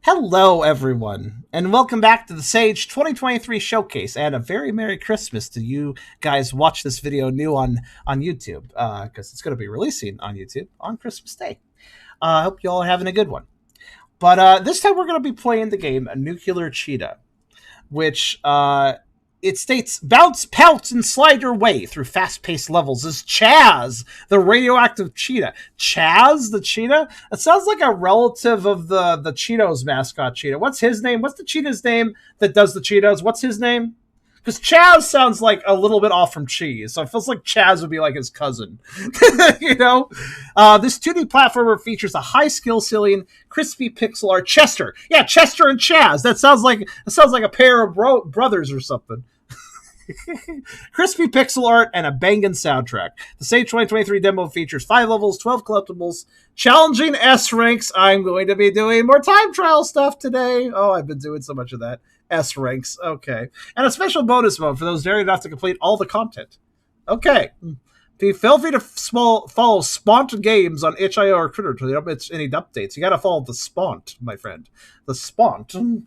Hello, everyone, and welcome back to the Sage 2023 Showcase, and a very Merry Christmas to you guys watch this video new on YouTube, because it's going to be releasing on YouTube on Christmas Day. I hope you all are having a good one. But this time we're going to be playing the game Nuclear Cheetah, which it states, bounce, pounce, and slide your way through fast-paced levels as Chaz, the radioactive cheetah. Chaz, the cheetah? It sounds like a relative of the Cheetos mascot cheetah. What's his name? What's the cheetah's name that does the Cheetos? What's his name? Because Chaz sounds like a little bit off from cheese, so it feels like Chaz would be like his cousin. You know? This 2D platformer features a high skill ceiling, crispy pixel art. Chester! Yeah, Chester and Chaz! That sounds like a pair of brothers or something. Crispy pixel art and a bangin' soundtrack. The Sage 2023 demo features 5 levels, 12 collectibles, challenging S ranks. I'm going to be doing more time trial stuff today. Oh, I've been doing so much of that. S ranks. Okay. And a special bonus mode for those daring enough to complete all the content. Okay. Feel free to follow Spont Games on itch.io or Twitter to get any updates. You gotta follow the Spont, my friend. The Spont.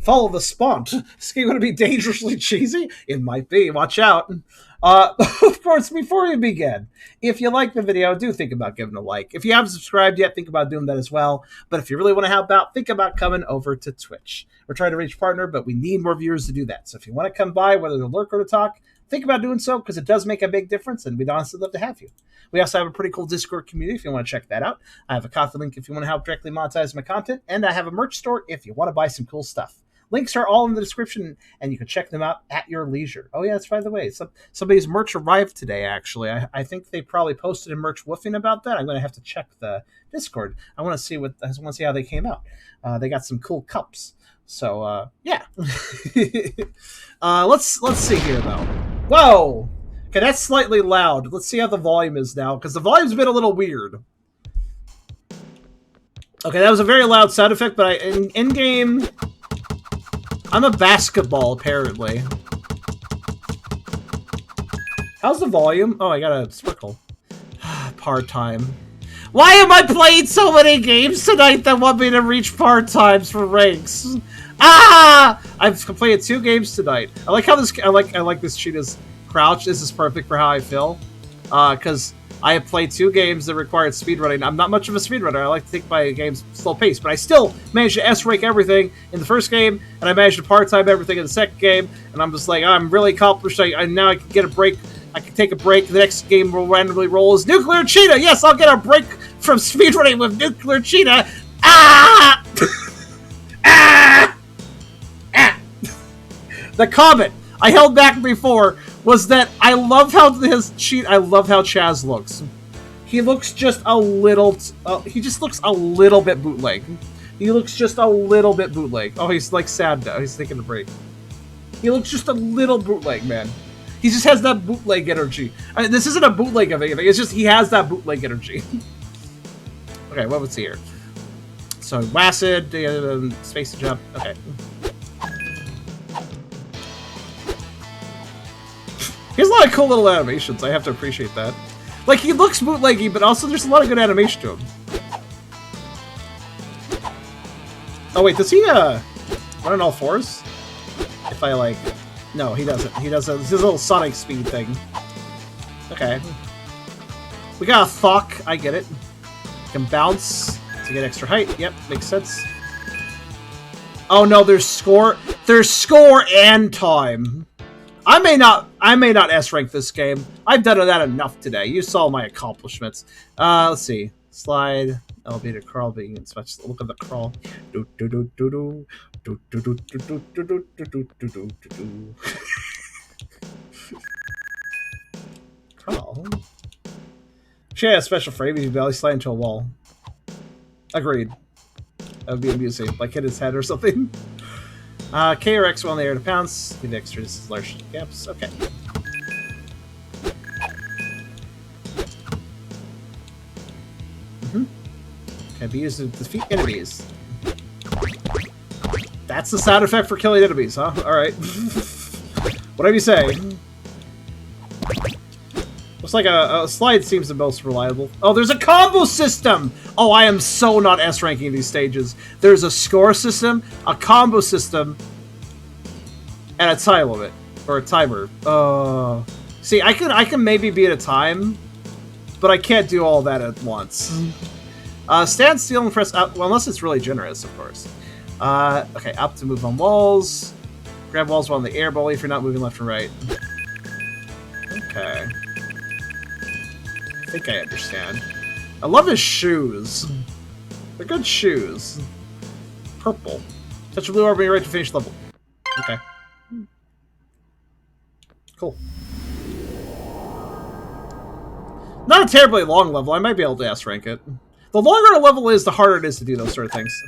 Follow the Spont. Is this game going to be dangerously cheesy? It might be. Watch out. Of course, before we begin, if you like the video, do think about giving a like. If you haven't subscribed yet, think about doing that as well. But if you really want to help out, think about coming over to Twitch. We're trying to reach partner, but we need more viewers to do that. So if you want to come by, whether to lurk or to talk, think about doing so, because it does make a big difference, and we'd honestly love to have you. We also have a pretty cool Discord community if you want to check that out. I have a Ko-fi link if you want to help directly monetize my content, and I have a merch store if you want to buy some cool stuff. Links are all in the description, and you can check them out at your leisure. Oh, yeah, that's by the way. Somebody's merch arrived today, actually. I think they probably posted a merch woofing about that. I'm going to have to check the Discord. I want to see how they came out. They got some cool cups. So, yeah. Let's see here, though. Whoa! Okay, that's slightly loud. Let's see how the volume is now, because the volume's been a little weird. Okay, that was a very loud sound effect, but in-game... I'm a basketball, apparently. How's the volume? Oh, I got a sprinkle. Part-time. Why am I playing so many games tonight that want me to reach part-times for ranks? Ah! I've completed 2 games tonight. I like how this. I like this cheetah's crouch. This is perfect for how I feel. Because I have played 2 games that required speedrunning. I'm not much of a speedrunner. I like to take my games slow pace, but I still managed to S-rank everything in the first game, and I managed to part-time everything in the second game, and I'm just like, I'm really accomplished. Now I can get a break. I can take a break. The next game will randomly roll as Nuclear Cheetah. Yes, I'll get a break from speedrunning with Nuclear Cheetah. Ah! Ah! Ah! The comment I held back before was that I love how Chaz looks. He looks just a little. He just looks a little bit bootleg. He looks just a little bit bootleg. Oh, he's like sad now. He's taking a break. He looks just a little bootleg, man. He just has that bootleg energy. I mean, this isn't a bootleg of anything. It's just he has that bootleg energy. Okay, what was here? So, Wacid, space to jump. Okay. He has a lot of cool little animations. I have to appreciate that. Like, he looks bootleggy, but also there's a lot of good animation to him. Oh, wait, does he, run on all 4s? If I, like... No, he doesn't. He does his little Sonic speed thing. Okay. We got a Thok. I get it. Can bounce to get extra height. Yep, makes sense. Oh, no, there's score. There's score and time. I may not S-rank this game. I've done that enough today. You saw my accomplishments. Let's see. Slide, elevator, crawl, being inspected. Look at the crawl. Crawl. Should have a special frame if you belly slide into a wall. Agreed. That would be amusing. Like hit his head or something. K or X while in the air to pounce. The extra is large gaps. Okay. Can be used to defeat enemies. That's the sound effect for killing enemies, huh? Alright. Whatever you say. Looks like a slide seems the most reliable. Oh, there's a combo system! Oh, I am so not S-ranking these stages. There's a score system, a combo system, and a time limit. Or a timer. See, I can maybe be at a time, but I can't do all that at once. Stand still and press up, well, unless it's really generous, of course. Okay, up to move on walls. Grab walls while in the air, but only if you're not moving left and right. Okay. I think I understand. I love his shoes. They're good shoes. Purple. Touch a blue orb when you're ready to finish level. Okay. Cool. Not a terribly long level. I might be able to S-rank it. The longer a level is, the harder it is to do those sort of things.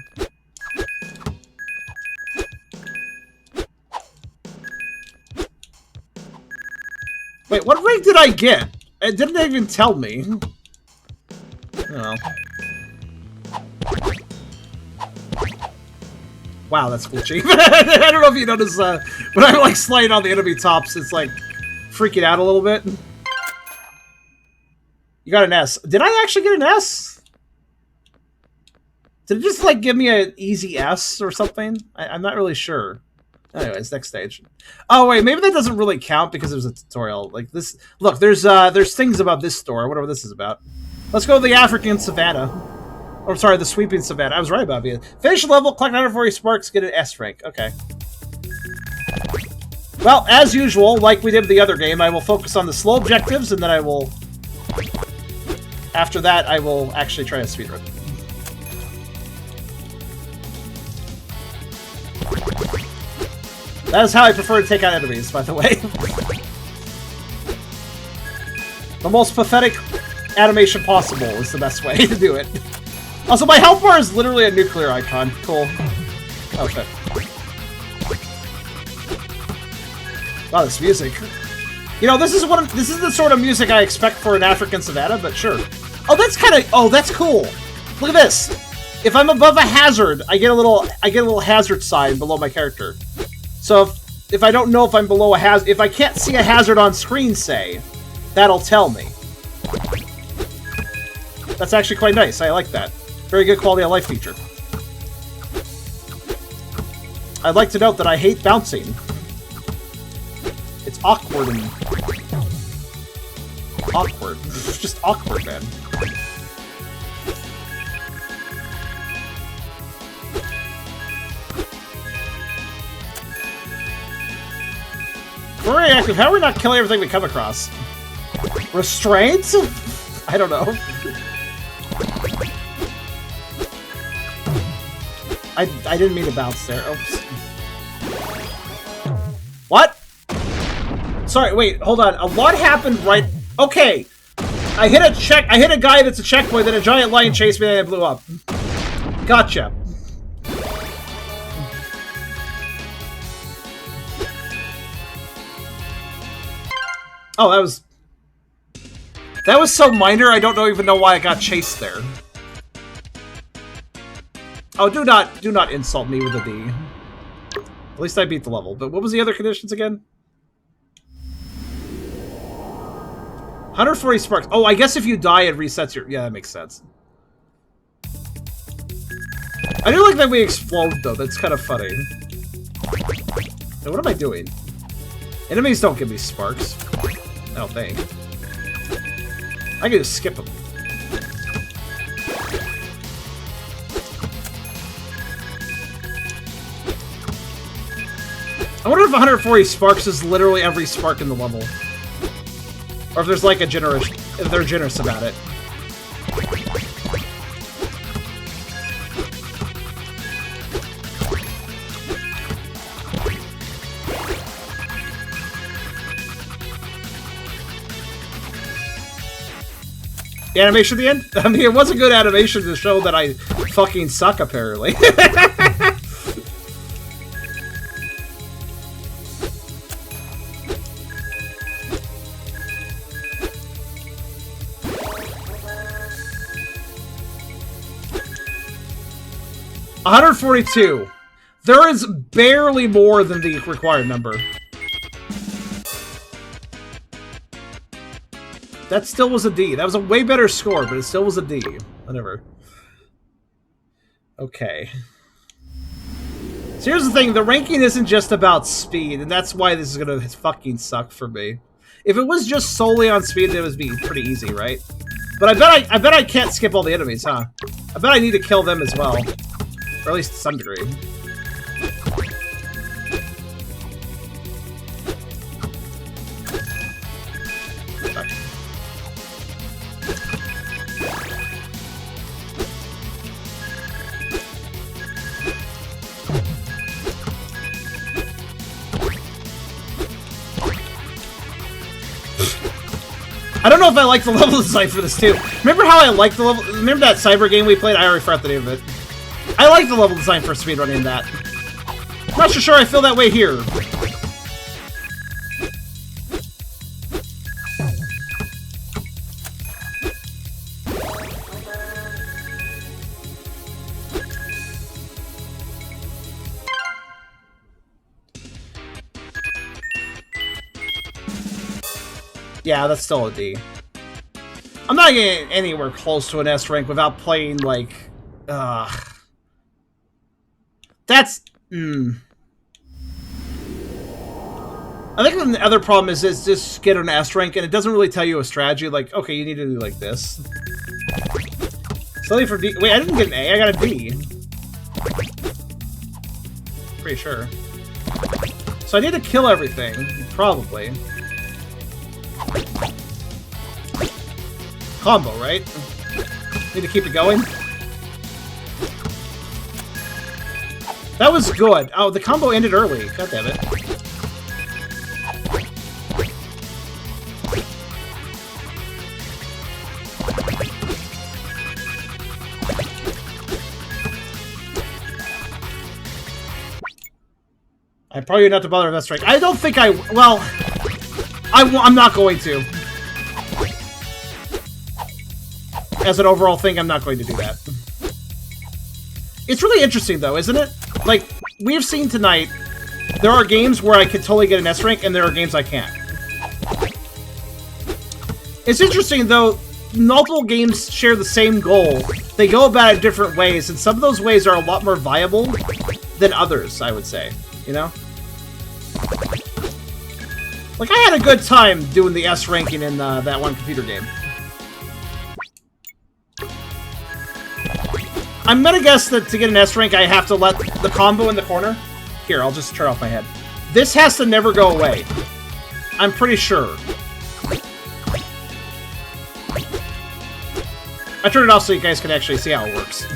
Wait, what rank did I get? It didn't even tell me. Oh. Wow, that's glitchy. I don't know if you notice, when I'm like sliding on the enemy tops, it's like freaking out a little bit. You got an S. Did I actually get an S? Did it just like give me an easy S or something? I'm not really sure. Anyways, next stage. Oh wait, maybe that doesn't really count because there's a tutorial. Like this, look, there's things about this store, whatever this is about. Let's go to the African Savannah. Or sorry, the Sweeping Savannah. I was right about it. Finish level, collect 140 sparks, get an S rank. Okay. Well, as usual, like we did with the other game, I will focus on the slow objectives, and then I will... After that, I will actually try to speedrun. That is how I prefer to take out enemies, by the way. The most pathetic animation possible is the best way to do it. Also, my health bar is literally a nuclear icon. Cool. Oh, shit. Wow, this music. You know, this is the sort of music I expect for an African Savannah, but sure. Oh, that's kind of... Oh, that's cool. Look at this. If I'm above a hazard, I get a little hazard sign below my character. So if I don't know if I'm below a hazard, if I can't see a hazard on screen, say, that'll tell me. That's actually quite nice. I like that. Very good quality of life feature. I'd like to note that I hate bouncing. It's awkward and... Awkward. It's just awkward, man. Very active. How are we not killing everything we come across? Restraints? I don't know. I didn't mean to bounce there. Oops. What? Sorry, wait, hold on. A lot happened right... Okay. I hit a guy that's a checkpoint, then a giant lion chased me and I blew up. Gotcha. Oh, that was so minor, I don't even know why I got chased there. Oh, do not insult me with a D. At least I beat the level. But what was the other conditions again? 140 sparks. Oh, I guess if you die, it resets your... Yeah, that makes sense. I do like that we explode, though. That's kind of funny. Now, what am I doing? Enemies don't give me sparks. I don't think. I can just skip them. I wonder if 140 sparks is literally every spark in the level. Or if there's like a generous... If they're generous about it. The animation at the end? I mean, it was a good animation to show that I fucking suck, apparently. $142. There is barely more than the required number. That still was a D. That was a way better score, but it still was a D. Whatever. Okay. So here's the thing, the ranking isn't just about speed, and that's why this is gonna fucking suck for me. If it was just solely on speed, it would be pretty easy, right? But I bet I can't skip all the enemies, huh? I bet I need to kill them as well. Or at least to some degree. I don't know if I like the level design for this too. Remember how I like the level? Remember that cyber game we played? I already forgot the name of it. I like the level design for speedrunning that. Not so sure I feel that way here. Yeah, that's still a D. I'm not getting anywhere close to an S rank without playing, like, that's, I think the other problem is just get an S rank and it doesn't really tell you a strategy, like, okay, you need to do like this. Slowly for D. Wait, I didn't get an A, I got a D. Pretty sure. So I need to kill everything, probably. Combo, right? Need to keep it going. That was good. Oh, the combo ended early. God damn it. I probably not to bother with that strike. I don't think I... Well, I'm not going to. As an overall thing, I'm not going to do that. It's really interesting, though, isn't it? Like, we've seen tonight, there are games where I could totally get an S rank, and there are games I can't. It's interesting, though, multiple games share the same goal. They go about it different ways, and some of those ways are a lot more viable than others, I would say. You know? Like, I had a good time doing the S ranking in that one computer game. I'm gonna guess that to get an S rank, I have to let the combo in the corner. Here, I'll just turn off my head. This has to never go away. I'm pretty sure. I turned it off so you guys can actually see how it works.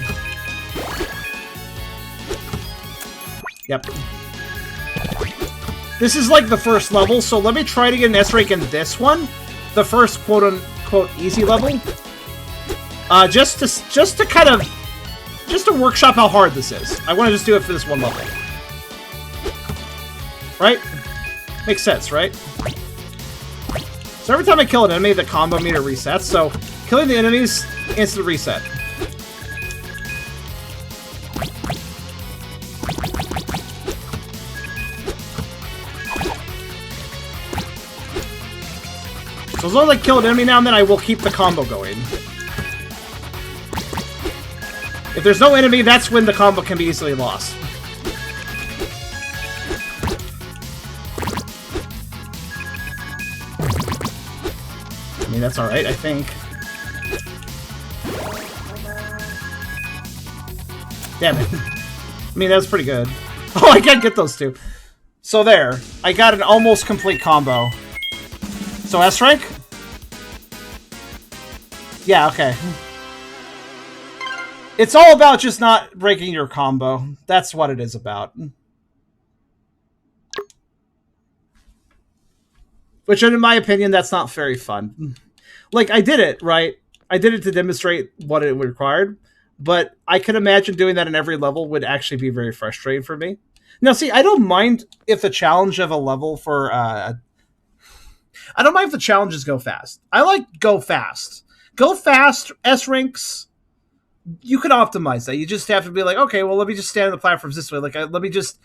Yep. This is like the first level, so let me try to get an S rank in this one. The first quote-unquote easy level. Just to kind of... Just to workshop how hard this is. I want to just do it for this one level. Right? Makes sense, right? So every time I kill an enemy, the combo meter resets, so killing the enemies, instant reset. So as long as I kill an enemy now and then, I will keep the combo going. If there's no enemy, that's when the combo can be easily lost. I mean, that's alright, I think. Damn it. I mean, that was pretty good. Oh, I can't get those two. So there. I got an almost complete combo. So S rank? Yeah, okay. It's all about just not breaking your combo. That's what it is about. Which, in my opinion, that's not very fun. Like, I did it, right? I did it to demonstrate what it required, but I could imagine doing that in every level would actually be very frustrating for me. Now, see, I don't mind if the challenge of a level for... I don't mind if the challenges go fast. I like go fast. Go fast, S ranks... you can optimize that. You just have to be like, okay, well, let me just stand on the platforms this way. Like, let me just.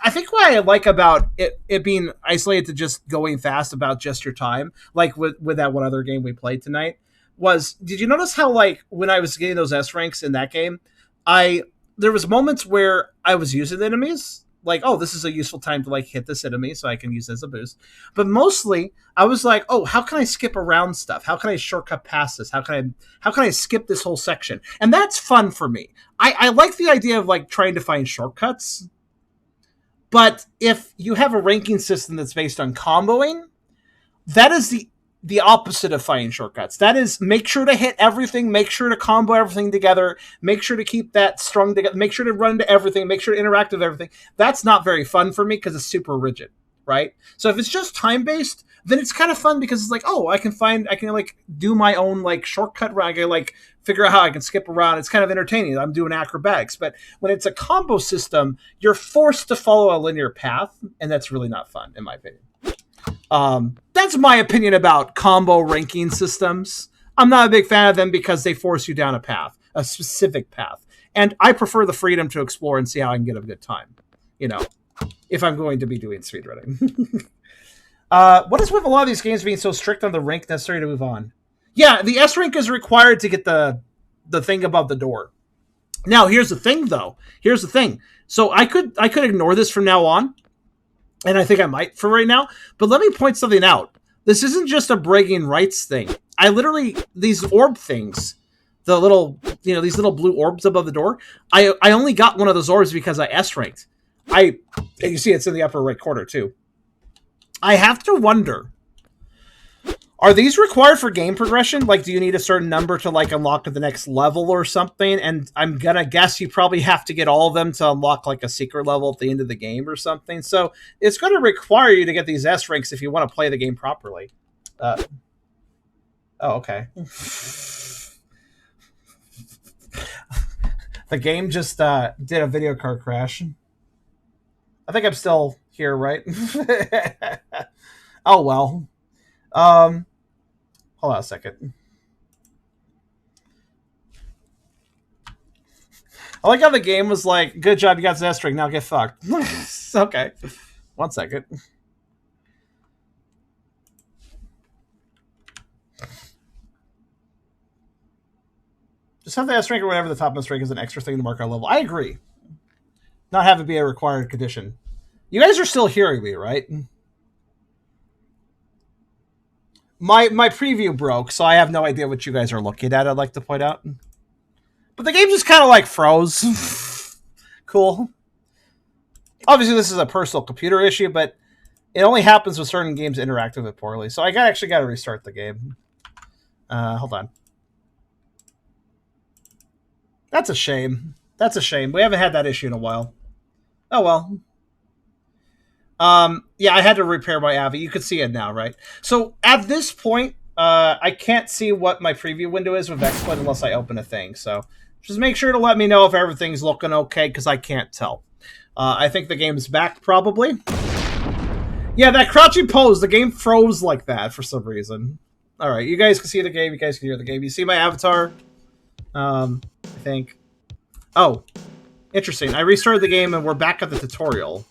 I think what I like about it being isolated to just going fast about just your time, like with that one other game we played tonight, was. Did you notice how like when I was getting those S ranks in that game, there was moments where I was using the enemies. Like, oh, this is a useful time to like hit this enemy, so I can use it as a boost. But mostly, I was like, oh, how can I skip around stuff? How can I shortcut past this? How can I skip this whole section? And that's fun for me. I like the idea of like trying to find shortcuts. But if you have a ranking system that's based on comboing, that is the opposite of finding shortcuts. That is, make sure to hit everything, make sure to combo everything together, make sure to keep that strung together, make sure to run to everything, make sure to interact with everything. That's not very fun for me because it's super rigid, right? So if it's just time-based, then it's kind of fun because it's like, oh, I can like do my own like shortcut run. I can like figure out how I can skip around. It's kind of entertaining. I'm doing acrobatics. But when it's a combo system, you're forced to follow a linear path, and that's really not fun, in my opinion. That's my opinion about combo ranking systems. I'm not a big fan of them because they force you down a path, a specific path. And I prefer the freedom to explore and see how I can get a good time, you know, if I'm going to be doing speedrunning. What is with a lot of these games being so strict on the rank necessary to move on? Yeah, the S rank is required to get the thing above the door. Now, here's the thing, though. Here's the thing. So I could ignore this from now on. And I think I might for right now. But let me point something out. This isn't just a bragging rights thing. I literally, these orb things, the little, these little blue orbs above the door, I only got one of those orbs because I S-ranked. You see it's in the upper right corner too. I have to wonder, are these required for game progression? Like, do you need a certain number to like unlock the next level or something? And I'm gonna guess you probably have to get all of them to unlock like a secret level at the end of the game or something. So it's going to require you to get these S ranks if you want to play the game properly. Oh, okay. The game just did a video card crash. I think I'm still here, right? Oh well. Hold on a second. I like how the game was like, good job, you got the S-ring, now get fucked. Okay. 1 second. Just have the S-rank or whatever the topmost rank is an extra thing to mark our level. I agree. Not have it be a required condition. You guys are still hearing me, right? My preview broke, so I have no idea what you guys are looking at, I'd like to point out. But the game just kind of like froze. Cool. Obviously, this is a personal computer issue, but it only happens with certain games that interact with it poorly. So I actually got to restart the game. Hold on. That's a shame. That's a shame. We haven't had that issue in a while. Oh, well. Yeah, I had to repair my Avi. You can see it now, right? So at this point, I can't see what my preview window is with XSplit unless I open a thing. So just make sure to let me know if everything's looking okay, because I can't tell. I think the game's back, probably. Yeah, that crouching pose, the game froze like that for some reason. All right, you guys can see the game. You guys can hear the game. You see my avatar? I think. Oh, interesting. I restarted the game, and we're back at the tutorial.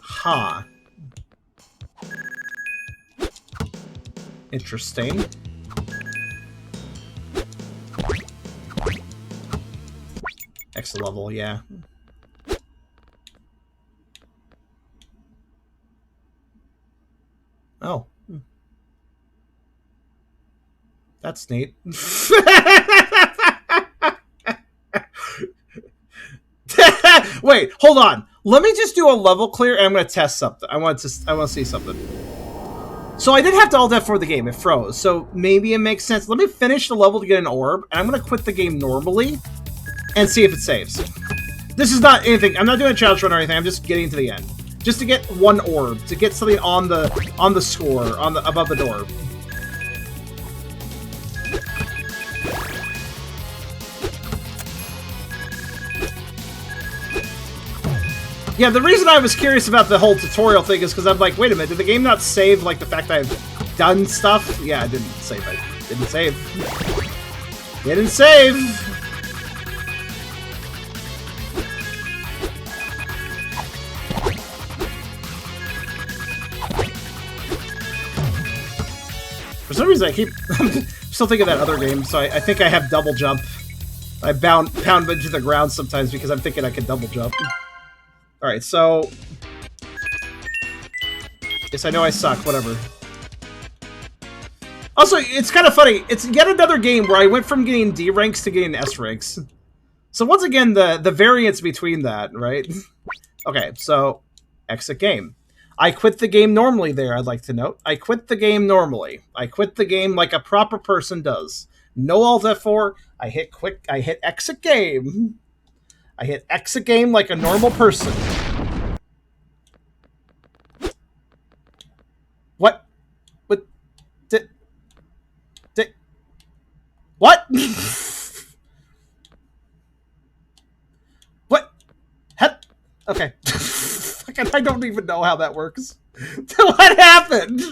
Huh. Interesting. Exit level, yeah. Oh. That's neat. Wait, hold on. Let me just do a level clear, and I'm going to test something. I want to see something. So I did have to alt F4 the game. It froze. So maybe it makes sense. Let me finish the level to get an orb, and I'm going to quit the game normally and see if it saves. This is not anything. I'm not doing a challenge run or anything. I'm just getting to the end. Just to get one orb, to get something on the score, above the door. Yeah, the reason I was curious about the whole tutorial thing is because I'm like, wait a minute, did the game not save, like, the fact that I've done stuff? Yeah, it didn't save. It didn't save. Didn't save. For some reason, I keep still thinking of that other game, so I think I have double jump. I pound into the ground sometimes because I'm thinking I can double jump. Alright, so... Yes, I know I suck, whatever. Also, it's kind of funny. It's yet another game where I went from getting D ranks to getting S ranks. So once again, the variance between that, right? Okay, so exit game. I quit the game normally there, I'd like to note. I quit the game normally. I quit the game like a proper person does. No Alt F4. I hit exit game. I hit exit game like a normal person. What? What? What? Okay. I don't even know how that works. What happened?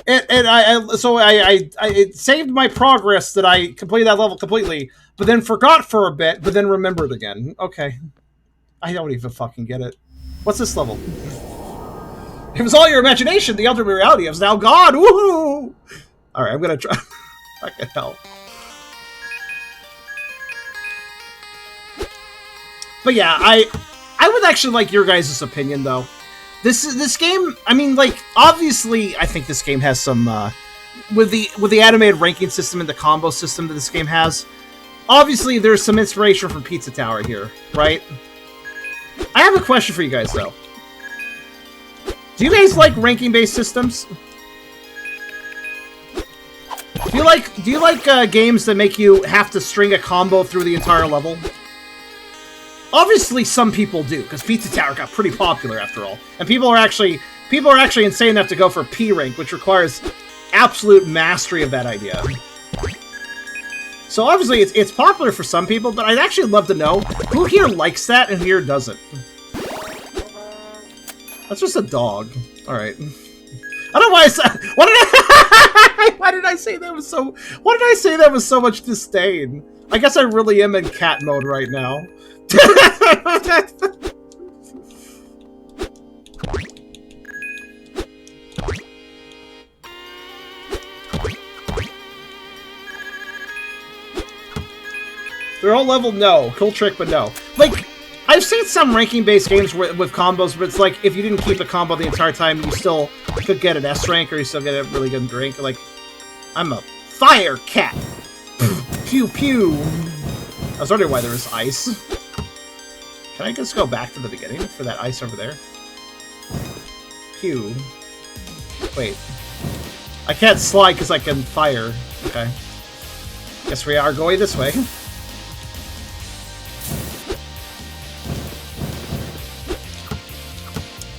It saved my progress that I completed that level completely, but then forgot for a bit, but then remembered again. Okay. I don't even fucking get it. What's this level? It was all your imagination. The ultimate reality is now gone. Woohoo! Alright, I'm gonna try. Fucking hell. But yeah, I would actually like your guys' opinion, though. This game, I mean, like, obviously, I think this game has some, with the animated ranking system and the combo system that this game has, obviously there's some inspiration from Pizza Tower here, right? I have a question for you guys, though. Do you guys like ranking-based systems? Do you like games that make you have to string a combo through the entire level? Obviously, some people do, because Pizza Tower got pretty popular after all, and people are actually insane enough to go for P rank, which requires absolute mastery of that idea. So obviously, it's popular for some people, but I'd actually love to know who here likes that and who here doesn't. That's just a dog. All right. I don't know why I said. Why did I say that was so? Why did I say that with so much disdain? I guess I really am in cat mode right now. They're all level no. Cool trick, but no. Like, I've seen some ranking-based games with combos, but it's like, if you didn't keep a combo the entire time, you still could get an S rank, or you still get a really good drink. Like, I'm a fire cat. Pew pew. I was wondering why there was ice. Can I just go back to the beginning for that ice over there? Pew. Wait. I can't slide because I can fire. Okay. Guess we are going this way.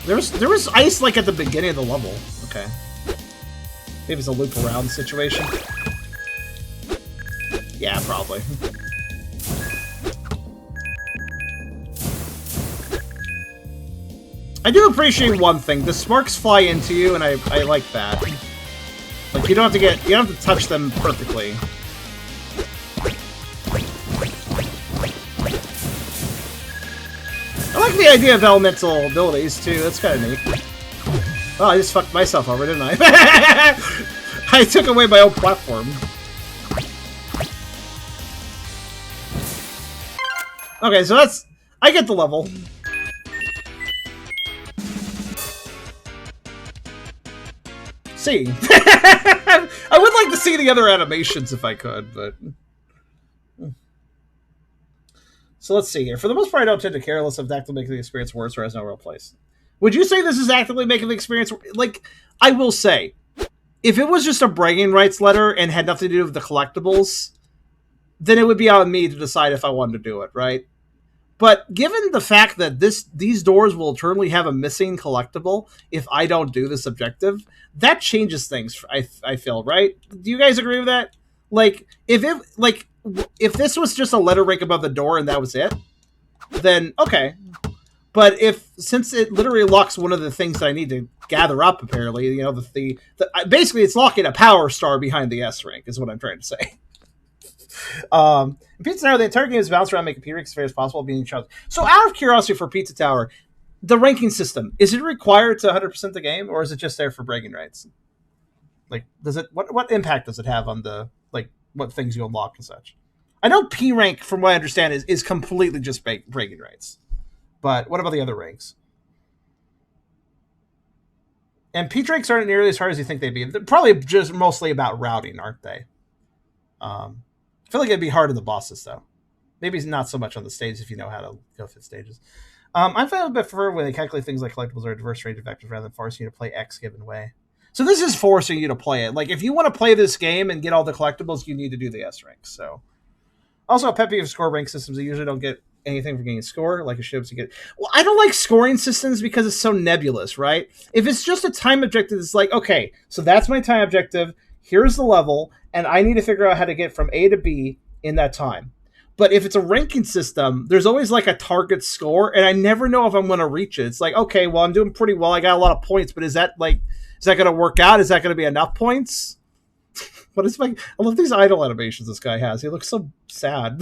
There was ice like at the beginning of the level. Okay. Maybe it's a loop around situation. Yeah, probably. I do appreciate one thing. The sparks fly into you, and I like that. Like, you don't have to touch them perfectly. I like the idea of elemental abilities, too. That's kind of neat. Oh, I just fucked myself over, didn't I? I took away my own platform. Okay, so that's... I get the level. See. I would like to see the other animations if I could, but... So let's see here. For the most part, I don't tend to care unless it's actively making the experience worse or has no real place. Would you say this is actively making the experience... Like, I will say, if it was just a bragging rights letter and had nothing to do with the collectibles, then it would be on me to decide if I wanted to do it, right? But given the fact that these doors will eternally have a missing collectible if I don't do this objective, that changes things, I feel, right? Do you guys agree with that? Like, if this was just a letter rank above the door and that was it, then okay. But since it literally locks one of the things that I need to gather up, apparently, you know, basically it's locking a power star behind the S rank is what I'm trying to say. In Pizza Tower, the entire game is bounced around, making P rank as fair as possible, being challenged. So, out of curiosity for Pizza Tower, the ranking system, is it required to 100% the game, or is it just there for bragging rights? Like, what impact does it have on the, like, what things you unlock and such? I know P rank, from what I understand, is completely just bragging rights. But what about the other ranks? And P ranks aren't nearly as hard as you think they'd be. They're probably just mostly about routing, aren't they? I feel like it'd be hard on the bosses, though. Maybe not so much on the stage if you know how to go through the stages. I find it prefer when they calculate things like collectibles or a diverse range of vectors rather than forcing you to play X given way. So this is forcing you to play it. Like, if you want to play this game and get all the collectibles, you need to do the S ranks. So, also, a pet peeve of score rank systems, they usually don't get anything for getting a score, like it should to get. Well, I don't like scoring systems because it's so nebulous, right? If it's just a time objective, it's like, okay, so that's my time objective, here's the level, and I need to figure out how to get from A to B in that time. But if it's a ranking system, there's always like a target score, and I never know if I'm going to reach it. It's like, okay, well, I'm doing pretty well, I got a lot of points, but is that going to work out? Is that going to be enough points? What is I love these idle animations this guy has. He looks so sad.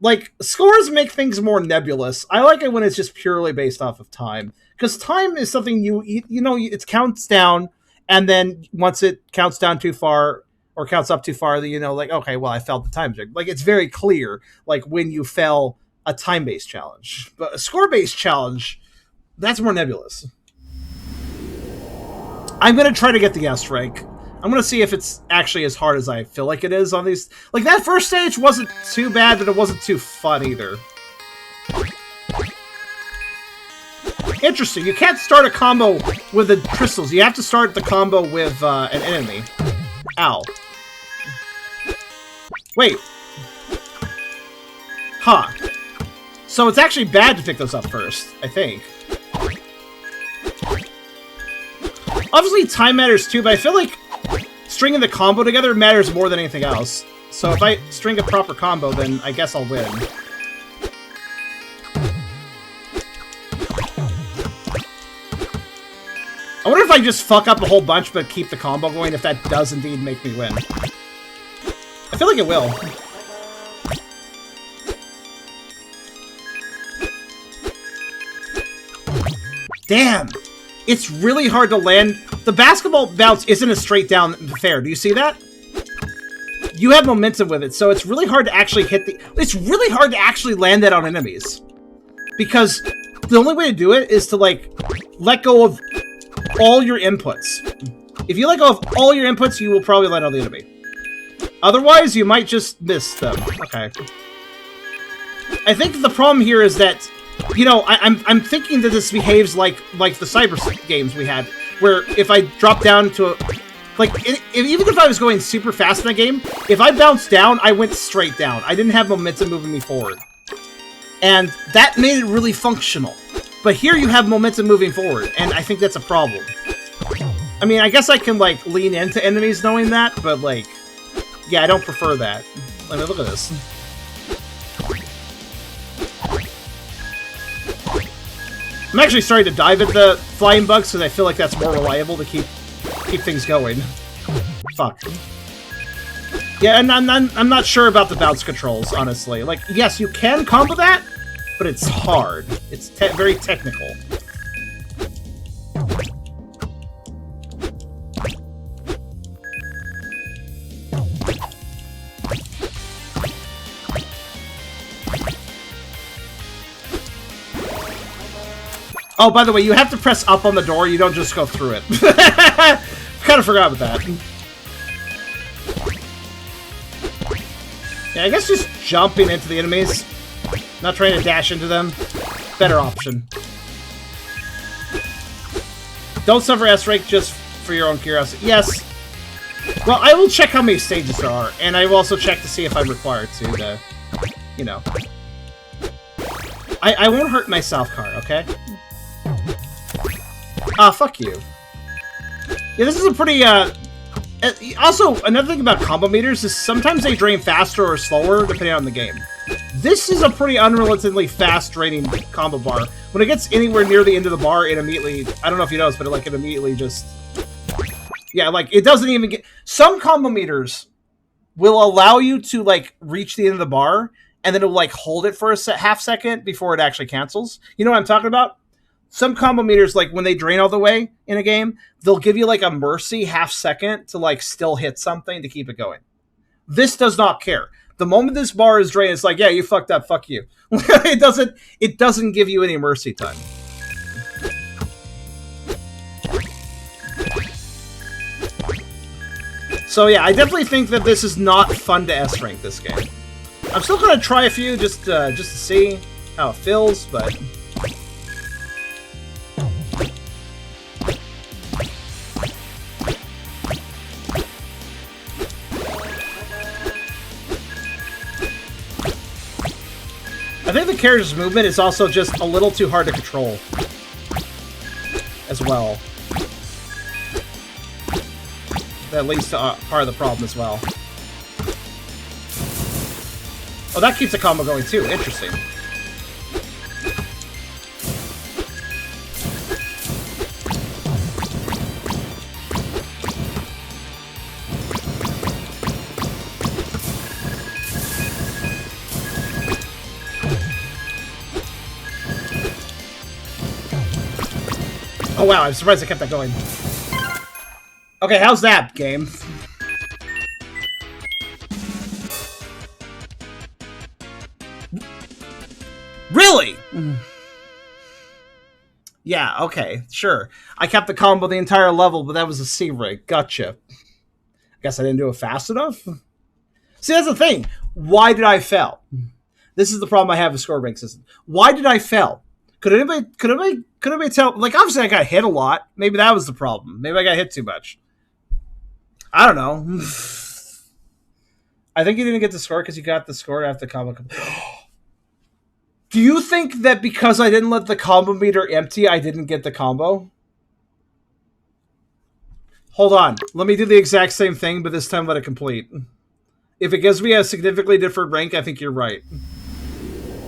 Like, scores make things more nebulous. I like it when it's just purely based off of time. Because time is something it counts down, and then once it counts down too far, or counts up too far, then like, okay, well, I failed the time check. Like, it's very clear, like, when you fail a time-based challenge. But a score-based challenge, that's more nebulous. I'm going to try to get the S rank. I'm going to see if it's actually as hard as I feel like it is on these. Like, that first stage wasn't too bad, but it wasn't too fun either. Interesting. You can't start a combo with the crystals. You have to start the combo with an enemy. Ow. Wait. Huh. So it's actually bad to pick those up first, I think. Obviously, time matters too, but I feel like stringing the combo together matters more than anything else. So if I string a proper combo, then I guess I'll win. I wonder if I just fuck up a whole bunch but keep the combo going, if that does indeed make me win. I feel like it will. Damn! It's really hard to land. The basketball bounce isn't a straight down fair. Do you see that? You have momentum with it, so it's really hard to actually it's really hard to actually land that on enemies. Because the only way to do it is to, like, let go of all your inputs. If you let go of all your inputs, you will probably land on the enemy. Otherwise, you might just miss them. Okay. I think the problem here is that, I'm thinking that this behaves like the cyber games we had, where if I drop down to even if I was going super fast in that game, if I bounced down, I went straight down. I didn't have momentum moving me forward. And that made it really functional. But here you have momentum moving forward, and I think that's a problem. I mean, I guess I can, like, lean into enemies knowing that, but, like, yeah, I don't prefer that. Let me look at this. I'm actually starting to dive at the flying bugs because I feel like that's more reliable to keep things going. Fuck. Yeah, and I'm not sure about the bounce controls, honestly. Like, yes, you can combo that, but it's hard. It's very technical. Oh, by the way, you have to press up on the door. You don't just go through it. Kind of forgot about that. Yeah, I guess just jumping into the enemies, not trying to dash into them, better option. Don't suffer S-rank just for your own curiosity. Yes. Well, I will check how many stages there are, and I will also check to see if I'm required to, I won't hurt my south car, okay? Ah, fuck you. Yeah, this is a pretty, Also, another thing about combo meters is sometimes they drain faster or slower depending on the game. This is a pretty unrelentingly fast draining combo bar. When it gets anywhere near the end of the bar, it immediately, I don't know if you noticed, but it immediately just, yeah, like it doesn't even get, some combo meters will allow you to reach the end of the bar and then it'll hold it for a half second before it actually cancels. You know what I'm talking about? Some combo meters, when they drain all the way in a game, they'll give you a mercy half second to still hit something to keep it going. This does not care. The moment this bar is drained, it's yeah, you fucked up, fuck you. It doesn't give you any mercy time. So yeah, I definitely think that this is not fun to S rank this game. I'm still gonna try a few just to see how it feels, but I think the character's movement is also just a little too hard to control as well. That leads to part of the problem as well. Oh, that keeps the combo going too. Interesting. Oh wow, I'm surprised I kept that going. Okay, how's that, game? Really? Yeah, okay, sure. I kept the combo the entire level, but that was a C rank. Gotcha. I guess I didn't do it fast enough? See, that's the thing. Why did I fail? This is the problem I have with score rank system. Why did I fail? Could anybody tell? Obviously I got hit a lot. Maybe that was the problem. Maybe I got hit too much. I don't know. I think you didn't get the score because you got the score after the combo. Do you think that because I didn't let the combo meter empty, I didn't get the combo? Hold on. Let me do the exact same thing, but this time let it complete. If it gives me a significantly different rank, I think you're right.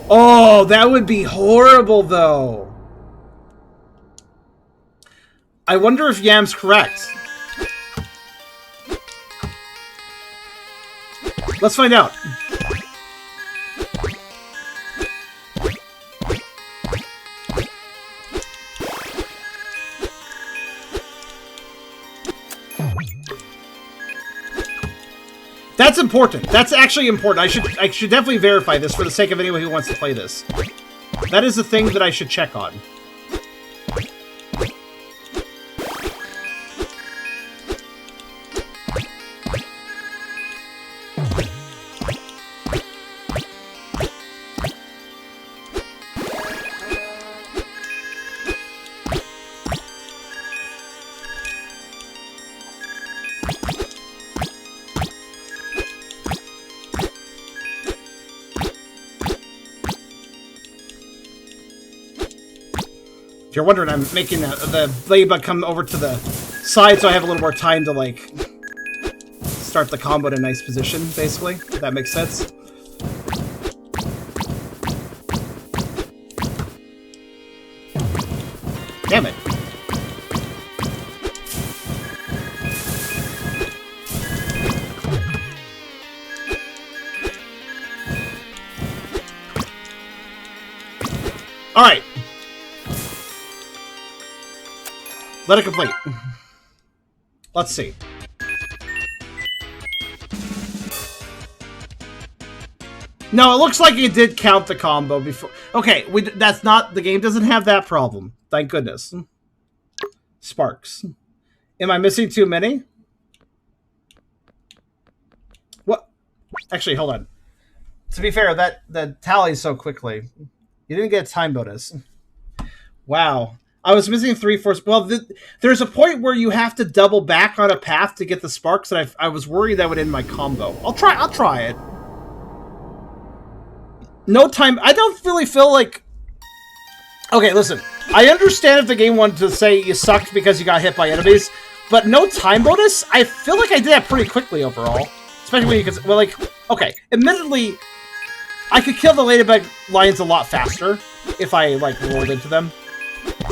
Oh, that would be horrible, though. I wonder if Yam's correct. Let's find out. That's important. That's actually important. I should definitely verify this for the sake of anyone who wants to play this. That is the thing that I should check on. If you're wondering, I'm making the ladybug come over to the side so I have a little more time to, start the combo in a nice position, basically. If that makes sense. Damn it. Alright. Let it complete. Let's see. No, it looks like it did count the combo before. Okay, that's not... The game doesn't have that problem. Thank goodness. Sparks. Am I missing too many? What? Actually, hold on. To be fair, that tallies so quickly. You didn't get a time bonus. Wow. I was missing 3/4. Well, there's a point where you have to double back on a path to get the sparks, and I was worried that would end my combo. I'll try it. No time. I don't really feel like... Okay, listen. I understand if the game wanted to say you sucked because you got hit by enemies, But no time bonus? I feel like I did that pretty quickly overall. Especially because, well, like, okay, admittedly, I could kill the ladybug lions a lot faster if I, like, rolled into them.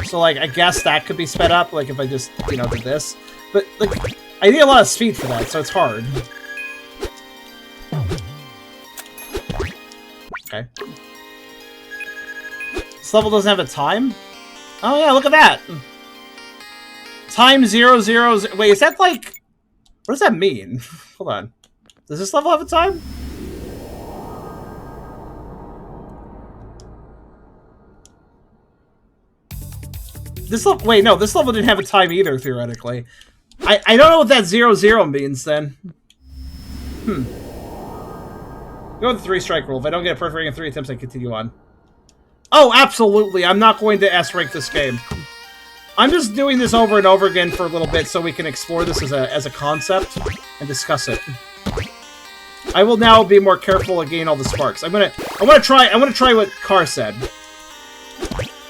So, like, I guess that could be sped up, like, if I just, you know, did this. But, like, I need a lot of speed for that, so it's hard. Okay. This level doesn't have a time? Oh, yeah, look at that! Time 0, 0, 0. Wait, is that, like... What does that mean? Hold on. Does this level have a time? This level, wait, no, this level didn't have a time either, theoretically. I don't know what that 0, 0 means, then. Go with the 3-strike rule. If I don't get a perfect rank in 3 attempts, I continue on. Oh, absolutely. I'm not going to S-rank this game. I'm just doing this over and over again for a little bit so we can explore this as a concept and discuss it. I will now be more careful of getting all the sparks. I want to try what Carr said.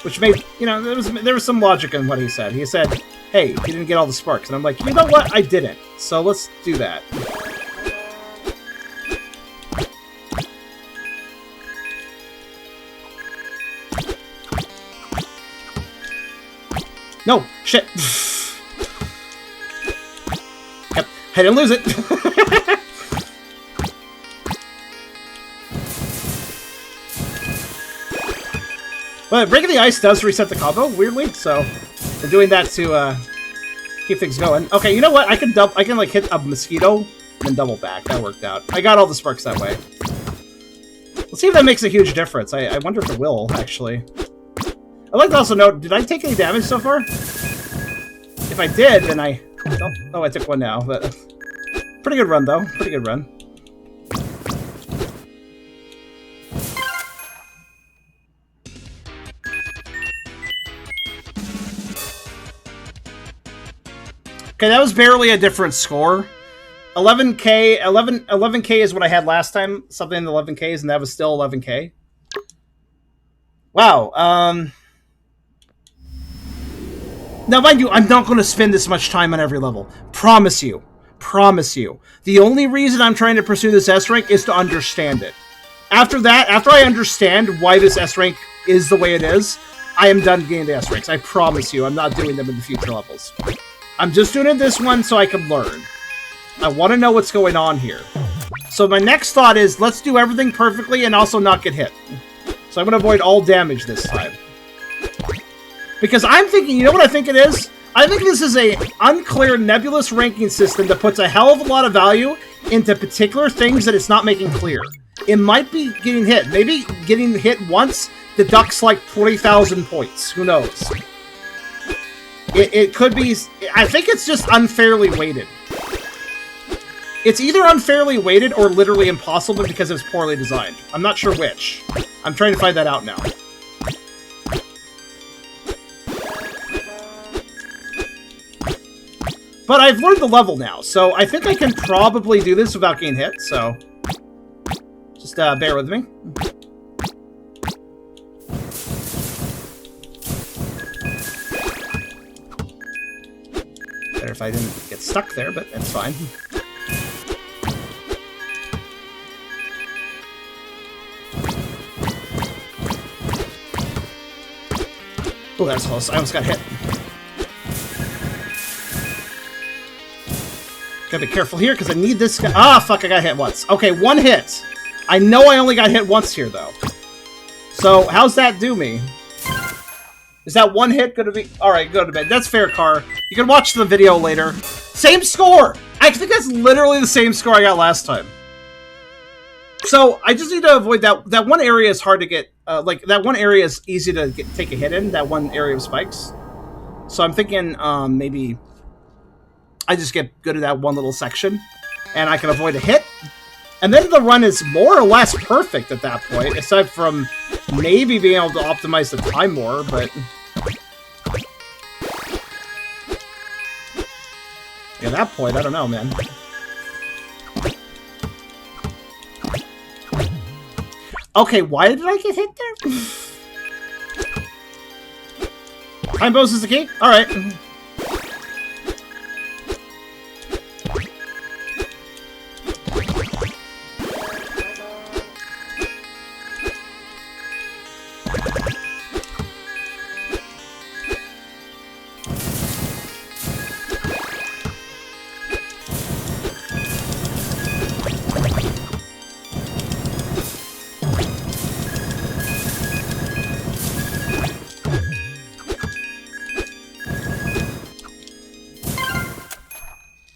Which made, you know, there was some logic in what he said. He said, hey, you didn't get all the sparks. And I'm like, you know what? I didn't. So let's do that. No! Shit! Yep, I didn't lose it! But breaking the ice does reset the combo, weirdly, so we're doing that to keep things going. Okay, you know what? I can like hit a mosquito and double back. That worked out. I got all the sparks that way. Let's see if that makes a huge difference. I wonder if it will, actually. I'd like to also note, did I take any damage so far? If I did, then I... Oh, I took one now, but... Pretty good run, though. Pretty good run. Okay, that was barely a different score. 11K, 11K is what I had last time. Something in the 11Ks, and that was still 11K. Wow, Now, mind you, I'm not going to spend this much time on every level. Promise you. Promise you. The only reason I'm trying to pursue this S-rank is to understand it. After that, after I understand why this S-rank is the way it is, I am done getting the S-ranks. I promise you, I'm not doing them in the future levels. I'm just doing it this one so I can learn. I want to know what's going on here. So my next thought is, let's do everything perfectly and also not get hit. So I'm going to avoid all damage this time. Because I'm thinking, you know what I think it is? I think this is a unclear, nebulous ranking system that puts a hell of a lot of value into particular things that it's not making clear. It might be getting hit. Maybe getting hit once deducts like 20,000 points. Who knows? It could be... I think it's just unfairly weighted. It's either unfairly weighted or literally impossible because it's poorly designed. I'm not sure which. I'm trying to find that out now. But I've learned the level now, so I think I can probably do this without getting hit, so... Just bear with me. Better if I didn't get stuck there, but that's fine. Oh, that's close. I almost got hit. Gotta be careful here, because I need this guy. Ah, fuck, I got hit once. Okay, one hit. I know I only got hit once here, though. So, how's that do me? Is that one hit gonna be... Alright, go to bed. That's fair, Carr. You can watch the video later. Same score! I think that's literally the same score I got last time. So, I just need to avoid that. That one area is hard to get... like, that one area is easy to take a hit in. That one area of spikes. So, I'm thinking, maybe... I just get good at that one little section. And I can avoid a hit. And then the run is more or less perfect at that point. Aside from maybe being able to optimize the time more, but... At that point, I don't know, man. Okay, why did I get hit there? Time bonus is the key? Alright.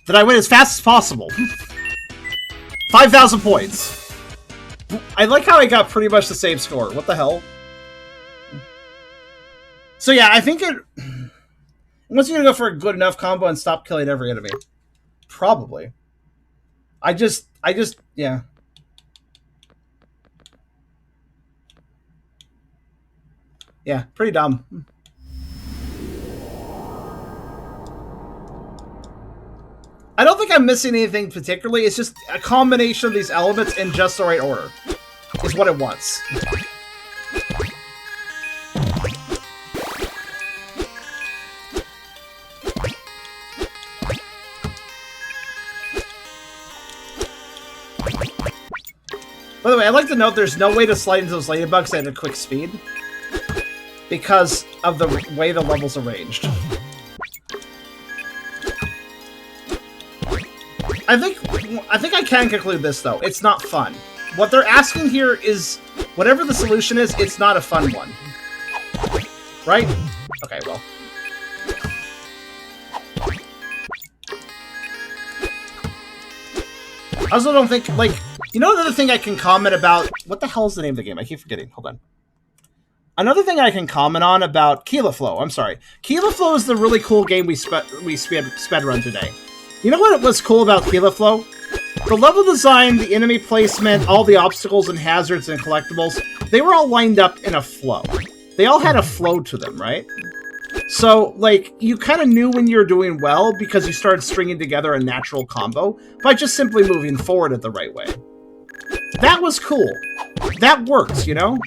that I win as fast as possible. 5,000 points. I like how I got pretty much the same score. What the hell? So yeah, I think it... Once you're gonna go for a good enough combo and stop killing every enemy. Probably. I just, yeah. Yeah, pretty dumb. I don't think I'm missing anything particularly. It's just a combination of these elements in just the right order. Is what it wants. By the way, I'd like to note there's no way to slide into those ladybugs at a quick speed because of the way the level's arranged. I think I can conclude this, though. It's not fun. What they're asking here is, whatever the solution is, it's not a fun one. Right? Okay, well. I also don't think, like... You know another thing I can comment about... What the hell is the name of the game? I keep forgetting. Hold on. Another thing I can comment on about Keela Flow. I'm sorry. Keela Flow is the really cool game we sped run today. You know what was cool about Keela Flow? The level design, the enemy placement, all the obstacles and hazards and collectibles, they were all lined up in a flow. They all had a flow to them, right? So, like, you kind of knew when you were doing well because you started stringing together a natural combo by just simply moving forward at the right way. That was cool. That works, you know?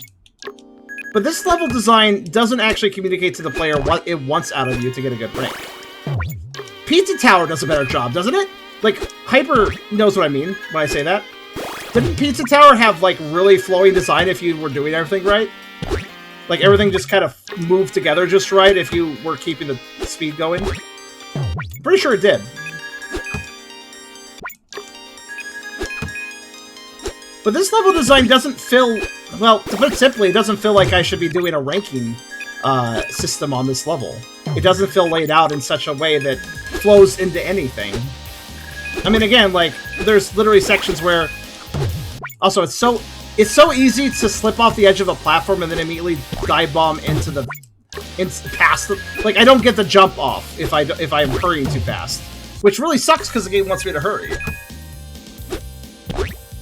But this level design doesn't actually communicate to the player what it wants out of you to get a good rank. Pizza Tower does a better job, doesn't it? Like, Hyper knows what I mean when I say that. Didn't Pizza Tower have, like, really flowing design if you were doing everything right? Like, everything just kind of moved together just right if you were keeping the speed going? Pretty sure it did. But this level design doesn't feel... Well, to put it simply, it doesn't feel like I should be doing a ranking system on this level. It doesn't feel laid out in such a way that flows into anything. I mean, again, like, there's literally sections where... Also, it's so easy to slip off the edge of a platform and then immediately dive bomb into the... past the... Like, I don't get the jump off if I'm hurrying too fast. Which really sucks because the game wants me to hurry.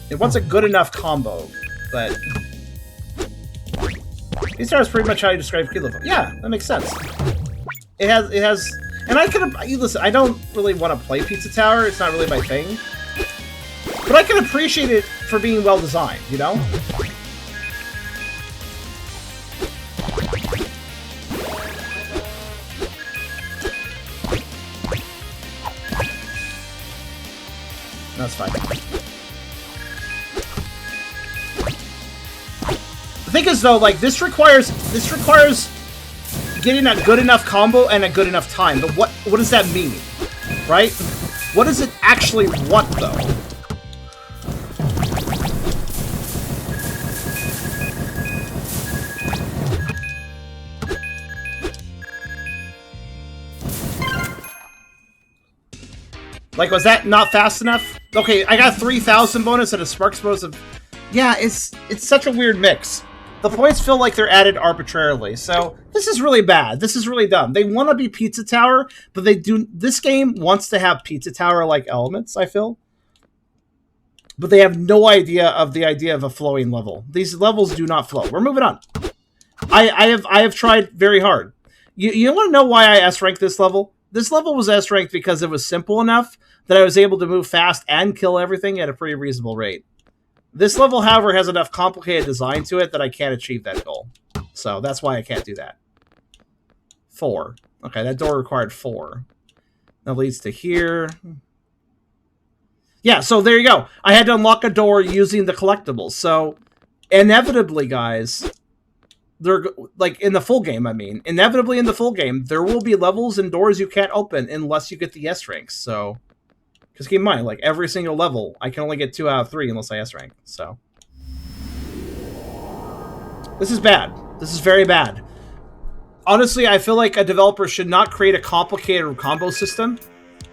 It wants a good enough combo, but... Pizza Tower is pretty much how you describe Keela Flow. Yeah, that makes sense. It has... And I could have... Listen, I don't really want to play Pizza Tower. It's not really my thing. But I can appreciate it for being well designed, you know? That's fine. The thing is, though, like, this requires getting a good enough combo and a good enough time. But what does that mean? Right? What does it actually want, though? Like, was that not fast enough? Okay, I got 3,000 bonus and a Sparks bonus of... Yeah, it's such a weird mix. The points feel like they're added arbitrarily, so this is really bad. This is really dumb. They want to be Pizza Tower, but they do... This game wants to have Pizza Tower-like elements, I feel. But they have no idea of the idea of a flowing level. These levels do not flow. We're moving on. I have tried very hard. You want to know why I S-ranked this level? This level was S-ranked because it was simple enough that I was able to move fast and kill everything at a pretty reasonable rate. This level, however, has enough complicated design to it that I can't achieve that goal. So that's why I can't do that. 4. Okay, that door required 4. That leads to here. Yeah, so there you go. I had to unlock a door using the collectibles. So, inevitably, guys... They're like in the full game, I mean, inevitably in the full game, there will be levels and doors you can't open unless you get the S ranks. So, because keep in mind, like every single level, I can only get 2 out of 3 unless I S rank. So, this is bad. This is very bad. Honestly, I feel like a developer should not create a complicated combo system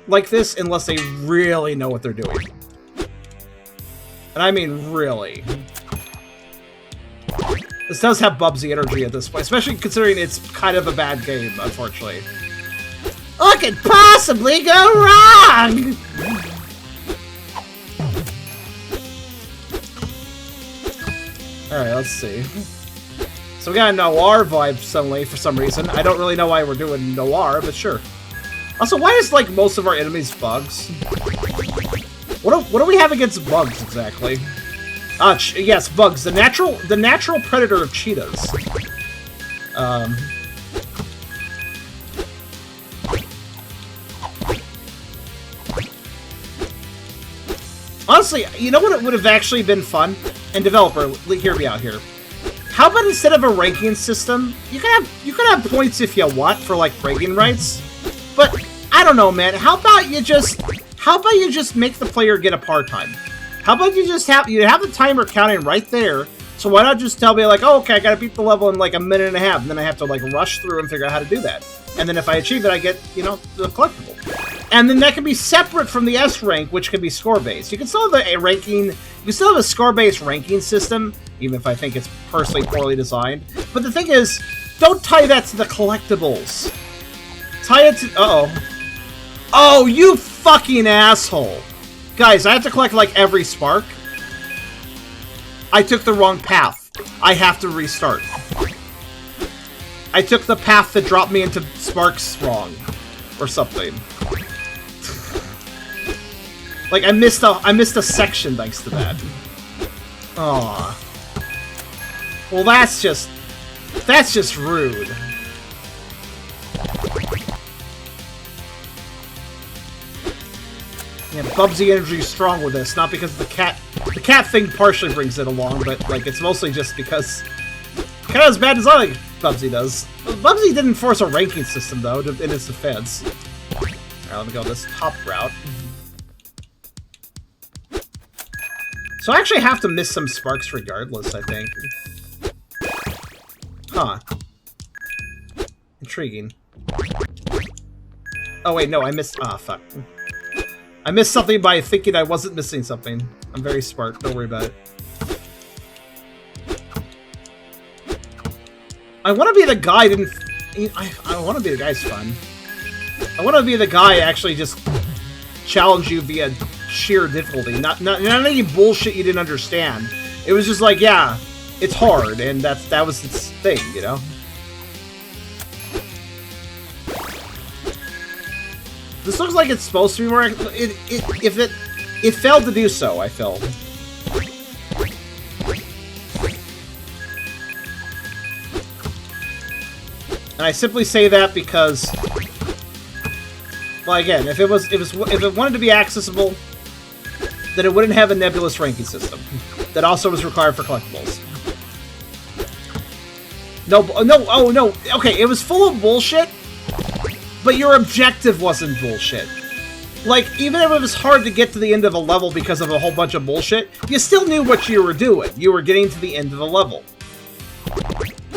like this unless they really know what they're doing. And I mean really. This does have Bubsy energy at this point, especially considering it's kind of a bad game, unfortunately. What could possibly go wrong? Alright, let's see. So we got a noir vibe suddenly for some reason. I don't really know why we're doing noir, but sure. Also, why is like most of our enemies bugs? What do we have against bugs exactly? Yes, bugs. The natural predator of cheetahs. Honestly, you know what would have actually been fun? And developer, hear me out here. How about instead of a ranking system, you can have points if you want for like bragging rights, but I don't know, man. How about you just make the player get a part time? How about you just have the timer counting right there? So why not just tell me like, oh, okay, I gotta beat the level in like a minute and a half, and then I have to like rush through and figure out how to do that. And then if I achieve it, I get, you know, the collectible. And then that can be separate from the S rank, which can be score-based. You can still have a ranking, you can still have a score-based ranking system, even if I think it's personally poorly designed. But the thing is, don't tie that to the collectibles. Tie it to, uh-oh. Oh, you fucking asshole. Guys, I have to collect like every spark. I took the wrong path. I have to restart. I took the path that dropped me into sparks wrong. Or something. Like, I missed a section thanks to that. Aw. Well, that's just rude. Yeah, Bubsy energy is strong with this, not because the cat thing partially brings it along, but like it's mostly just because kind of as bad design like Bubsy does. Bubsy didn't force a ranking system though, in its defense. Alright, let me go this top route. So I actually have to miss some sparks regardless, I think. Huh. Intriguing. Oh wait, no, I missed... Ah, fuck. I missed something by thinking I wasn't missing something. I'm very smart, don't worry about it. I want to be the guy I want to be the guy's fun. I want to be the guy actually just challenge you via sheer difficulty. Not any bullshit you didn't understand. It was just like, yeah, it's hard, and that was its thing, you know? This looks like it's supposed to be more... It failed to do so, I felt. And I simply say that because... Well, again, if it wanted to be accessible, then it wouldn't have a nebulous ranking system that also was required for collectibles. No, oh no, okay, it was full of bullshit, but your objective wasn't bullshit. Like, even if it was hard to get to the end of a level because of a whole bunch of bullshit, you still knew what you were doing. You were getting to the end of the level.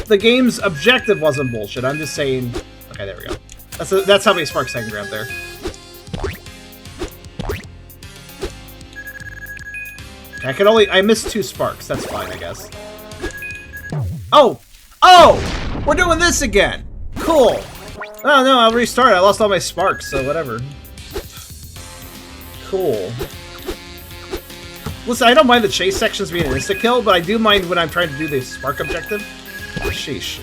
The game's objective wasn't bullshit, I'm just saying... Okay, there we go. That's how many sparks I can grab there. Okay, I missed 2 sparks, that's fine, I guess. Oh! Oh! We're doing this again! Cool! Oh no, I'll restart. I lost all my sparks, so whatever. Cool. Listen, I don't mind the chase sections being an insta-kill, but I do mind when I'm trying to do the spark objective. Sheesh.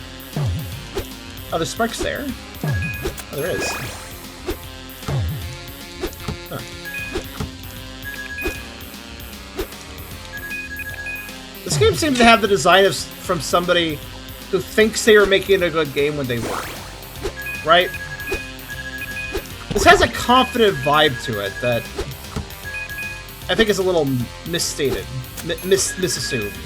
Oh, there's sparks there? Oh, there is. Huh. This game seems to have the design from somebody who thinks they are making a good game when they weren't. Right? This has a confident vibe to it that I think is a little misstated, misassumed.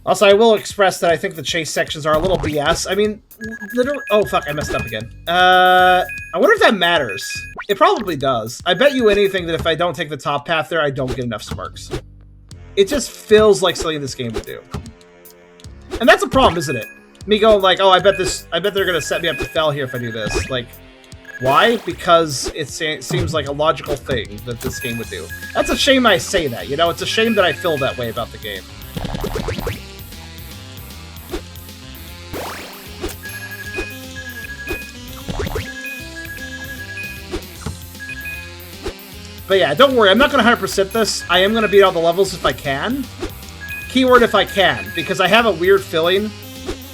Also, I will express that I think the chase sections are a little BS. I mean, literally... Oh, fuck, I messed up again. I wonder if that matters. It probably does. I bet you anything that if I don't take the top path there, I don't get enough sparks. It just feels like something this game would do. And that's a problem, isn't it? Me going like, oh, I bet they're gonna set me up to fail here if I do this. Like, why? Because it seems like a logical thing that this game would do. That's a shame I say that, you know? It's a shame that I feel that way about the game. But yeah, don't worry, I'm not going to 100% this. I am going to beat all the levels if I can. Keyword if I can, because I have a weird feeling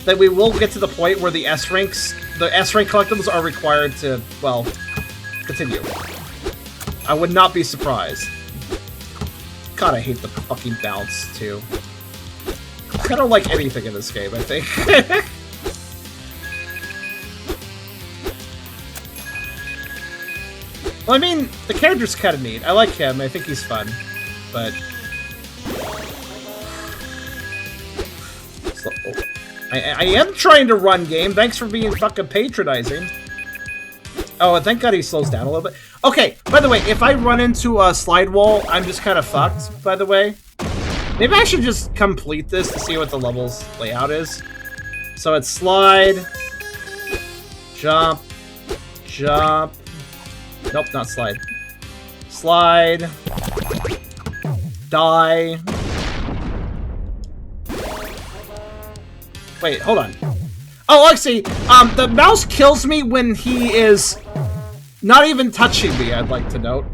that we will get to the point where the S-rank collectibles are required to, well, continue. I would not be surprised. God, I hate the fucking bounce, too. I don't like anything in this game, I think. Well, I mean, the character's kind of neat. I like him. I think he's fun. But... So, I am trying to run game. Thanks for being fucking patronizing. Oh, and thank God he slows down a little bit. Okay, by the way, if I run into a slide wall, I'm just kind of fucked, by the way. Maybe I should just complete this to see what the level's layout is. So it's slide, jump, jump. Nope, not slide. Slide. Die. Wait, hold on. Oh, I see. The mouse kills me when he is not even touching me, I'd like to note.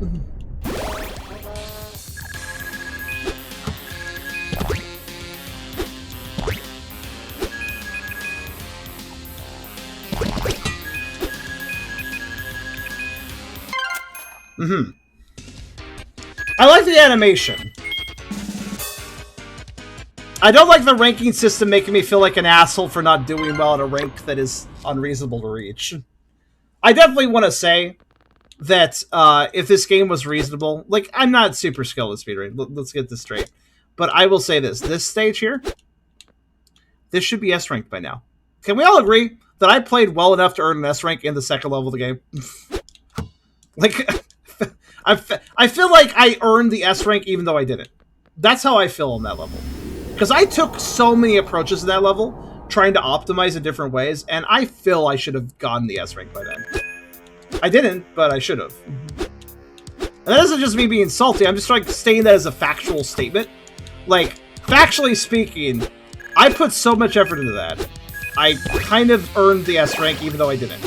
I like the animation. I don't like the ranking system making me feel like an asshole for not doing well at a rank that is unreasonable to reach. I definitely want to say that if this game was reasonable, like, I'm not super skilled at speedrunning, let's get this straight. But I will say this stage here, this should be S ranked by now. Can we all agree that I played well enough to earn an S rank in the second level of the game? Like... I feel like I earned the S rank even though I didn't. That's how I feel on that level. Because I took so many approaches to that level, trying to optimize in different ways, and I feel I should have gotten the S rank by then. I didn't, but I should have. And that isn't just me being salty, I'm just like stating that as a factual statement. Like, factually speaking, I put so much effort into that. I kind of earned the S rank even though I didn't.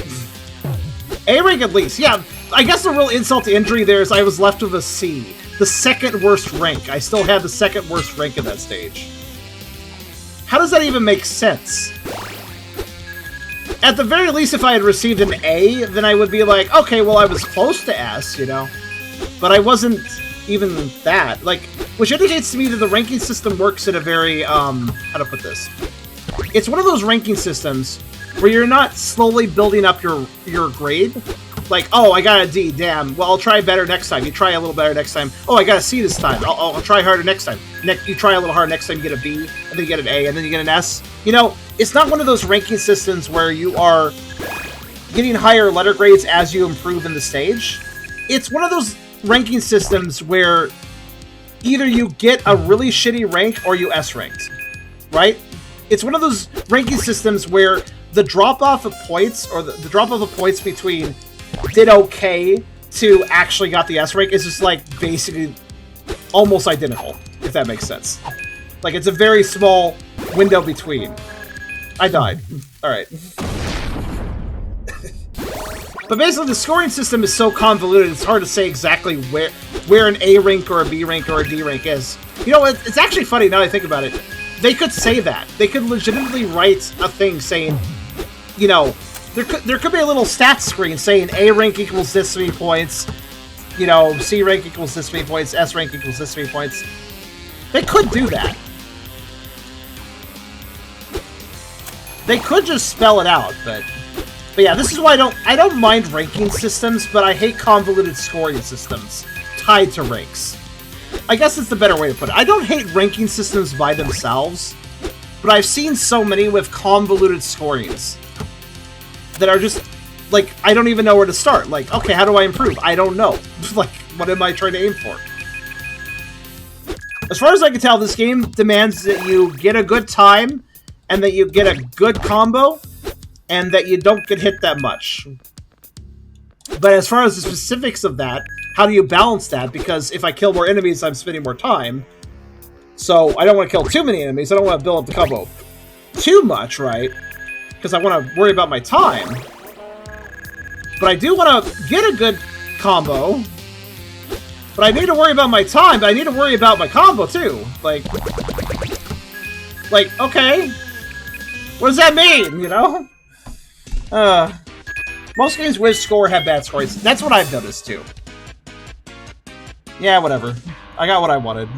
A rank at least, yeah. I guess the real insult to injury there is I was left with a C. The second worst rank. I still had the second worst rank in that stage. How does that even make sense? At the very least, if I had received an A, then I would be like, okay, well, I was close to S, you know? But I wasn't even that. Like, which indicates to me that the ranking system works in a very, how to put this? It's one of those ranking systems where you're not slowly building up your grade. Like, oh, I got a D, damn. Well, I'll try better next time. You try a little better next time. Oh, I got a C this time. I'll try harder next time. You try a little harder next time, you get a B, and then you get an A, and then you get an S. You know, it's not one of those ranking systems where you are getting higher letter grades as you improve in the stage. It's one of those ranking systems where either you get a really shitty rank or you S ranked, right? It's one of those ranking systems where the drop-off of points, or the drop-off of points between did okay to actually got the S rank is just like basically almost identical, if that makes sense. Like, it's a very small window between. I died. Alright. But basically the scoring system is so convoluted it's hard to say exactly where an A rank or a B rank or a D rank is. You know, it's actually funny now that I think about it. They could say that. They could legitimately write a thing saying, you know, there could be a little stats screen saying A rank equals this many points, you know, C rank equals this many points, S rank equals this many points. They could do that. They could just spell it out, but yeah, this is why I don't mind ranking systems, but I hate convoluted scoring systems tied to ranks. I guess it's the better way to put it. I don't hate ranking systems by themselves, but I've seen so many with convoluted scorings that are just like, I don't even know where to start. Like, okay, how do I improve? I don't know. Like, what am I trying to aim for? As far as I can tell, this game demands that you get a good time, and that you get a good combo, and that you don't get hit that much. But as far as the specifics of that, how do you balance that? Because if I kill more enemies, I'm spending more time. So I don't want to kill too many enemies. I don't want to build up the combo too much, right? Because I want to worry about my time. But I do want to get a good combo. But I need to worry about my time, but I need to worry about my combo, too. Like, okay. What does that mean, you know? Most games with score have bad scores. That's what I've noticed, too. Yeah, whatever. I got what I wanted.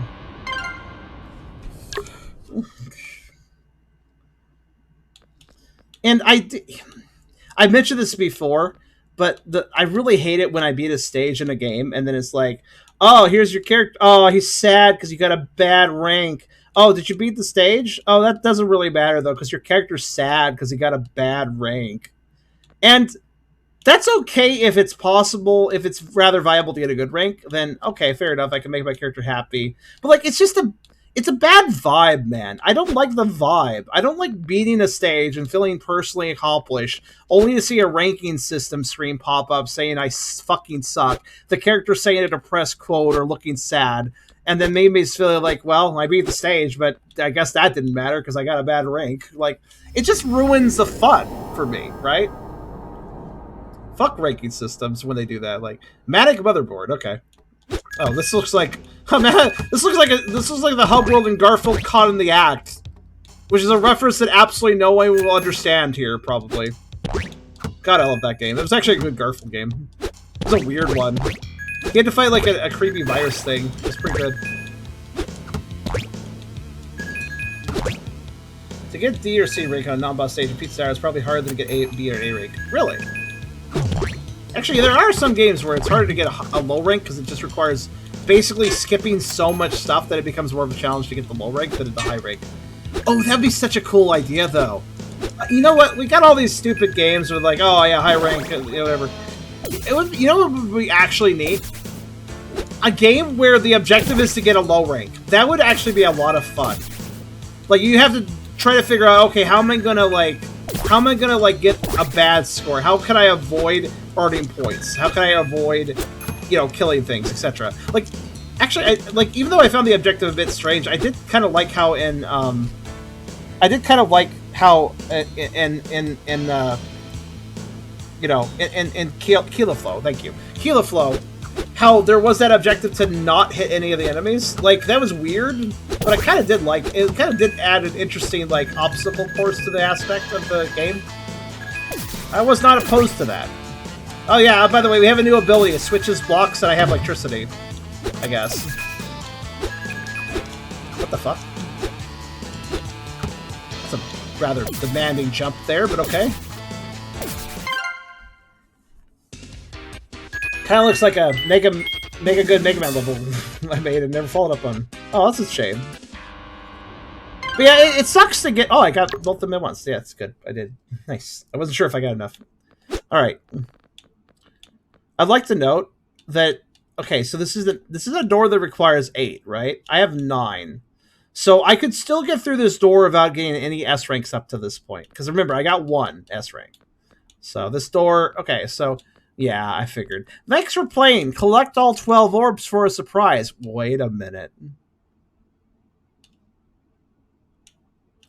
And I mentioned this before, but I really hate it when I beat a stage in a game, and then it's like, oh, here's your character. Oh, he's sad because you got a bad rank. Oh, did you beat the stage? Oh, that doesn't really matter, though, because your character's sad because he got a bad rank. And that's okay if it's possible, if it's rather viable to get a good rank, then okay, fair enough, I can make my character happy. But, like, it's a bad vibe, man. I don't like the vibe. I don't like beating a stage and feeling personally accomplished, only to see a ranking system screen pop up saying I fucking suck, the character saying a depressed quote or looking sad, and then maybe it's feeling like, well, I beat the stage, but I guess that didn't matter because I got a bad rank. Like, it just ruins the fun for me, right? Fuck ranking systems when they do that. Like, Matic Motherboard, okay. Oh, this looks like... Oh, man, this looks like the Hub World and Garfield caught in the act. Which is a reference that absolutely no one will understand here, probably. God, I love that game. It was actually a good Garfield game. It was a weird one. He had to fight, like, a creepy virus thing. It was pretty good. To get D or C rank on a non-boss stage in Pizza Tower is probably harder than to get A, B, or A rank. Really? Actually, there are some games where it's harder to get a low rank because it just requires basically skipping so much stuff that it becomes more of a challenge to get the low rank than the high rank. Oh, that'd be such a cool idea, though. You know what? We got all these stupid games with like, oh yeah, high rank, whatever. It would, you know what would we actually need? A game where the objective is to get a low rank. That would actually be a lot of fun. Like, you have to try to figure out, okay, how am I gonna get a bad score? How can I avoid earning points? How can I avoid, killing things, etc. Like, actually, even though I found the objective a bit strange, I did kind of like how in Keelaflow, thank you, Keelaflow, how there was that objective to not hit any of the enemies. Like, that was weird, but I kind of did like it. Kind of did add an interesting, like, obstacle course to the aspect of the game. I was not opposed to that. Oh yeah, by the way, we have a new ability. It switches blocks and I have electricity, I guess. What the fuck? That's a rather demanding jump there, but okay. Kind of looks like a Mega good Mega Man level I made and never followed up on. Oh, that's a shame. But yeah, it sucks to get... Oh, I got both of them at once. Yeah, that's good. I did. Nice. I wasn't sure if I got enough. Alright. I'd like to note that... Okay, so this is a door that requires 8, right? I have 9. So I could still get through this door without getting any S ranks up to this point. Because remember, I got 1 S rank. So this door... Okay, so... Yeah, I figured. Thanks for playing. Collect all 12 orbs for a surprise. Wait a minute.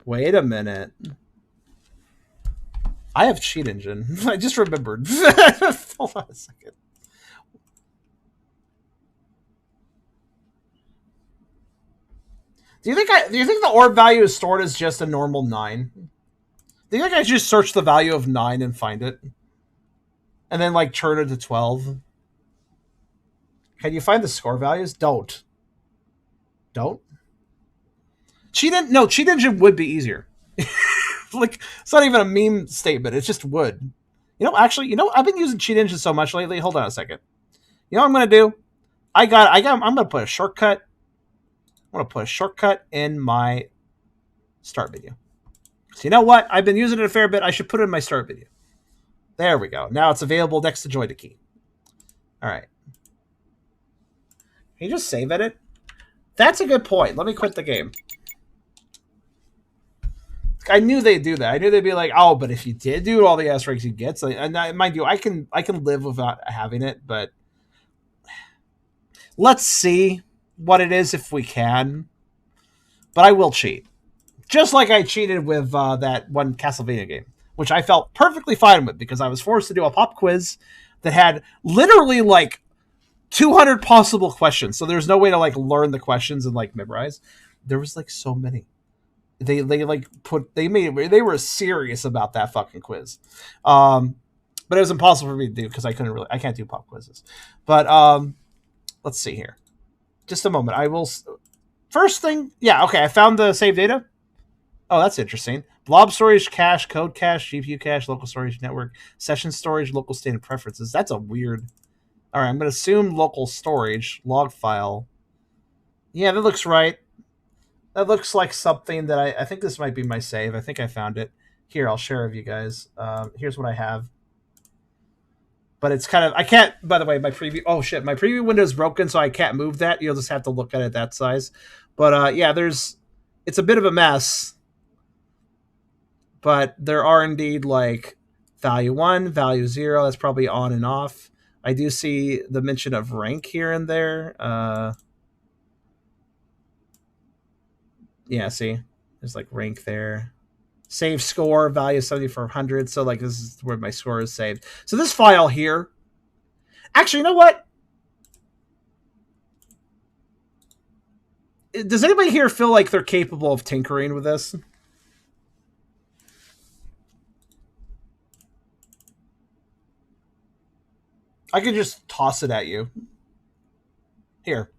Wait a minute. I have Cheat Engine. I just remembered. Hold on a second. Do you think the orb value is stored as just a normal 9? Do you think I just search the value of 9 and find it? And then, like, turn it to 12? Can you find the score values? Don't. Don't? Cheat Engine would be easier. Like, it's not even a meme statement. It just would. Actually, I've been using Cheat Engine so much lately. Hold on a second. You know what I'm going to do? I'm going to put a shortcut. I'm going to put a shortcut in my start video. So you know what? I've been using it a fair bit. I should put it in my start video. There we go. Now it's available next to Joy to Key. All right. Can you just save edit? That's a good point. Let me quit the game. I knew they'd do that. I knew they'd be like, "Oh, but if you did do all the S ranks you get," so, and mind you, I can live without having it, but let's see what it is if we can. But I will cheat, just like I cheated with that one Castlevania game, which I felt perfectly fine with because I was forced to do a pop quiz that had literally like 200 possible questions. So there's no way to like learn the questions and like memorize. There was like so many. They were serious about that fucking quiz. But it was impossible for me to do because I can't do pop quizzes. But let's see here. Just a moment. I will first thing. Yeah, okay. I found the save data. Oh, that's interesting. Blob storage, cache, code cache, GPU cache, local storage network, session storage, local state and preferences. That's a weird. All right, I'm going to assume local storage, log file. Yeah, that looks right. That looks like something that I think this might be my save. I think I found it. Here, I'll share with you guys. Here's what I have. But it's kind of, I can't, by the way, my preview, oh shit, my preview window is broken, so I can't move that. You'll just have to look at it that size. But yeah, it's a bit of a mess. But there are indeed like value 1, value 0. That's probably on and off. I do see the mention of rank here and there. Yeah, see? There's like rank there. Save score, value 7400. So like this is where my score is saved. So this file here. Actually, you know what? Does anybody here feel like they're capable of tinkering with this? I could just toss it at you. Here.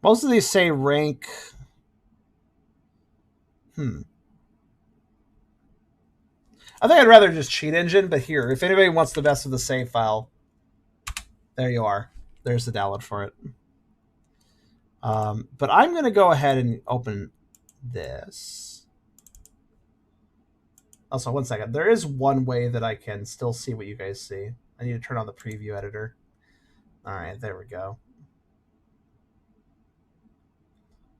Most of these say rank. I think I'd rather just cheat engine, but here, if anybody wants the best of the save file, there you are. There's the download for it. But I'm going to go ahead and open this. Also, one second. There is one way that I can still see what you guys see. I need to turn on the preview editor. All right, there we go.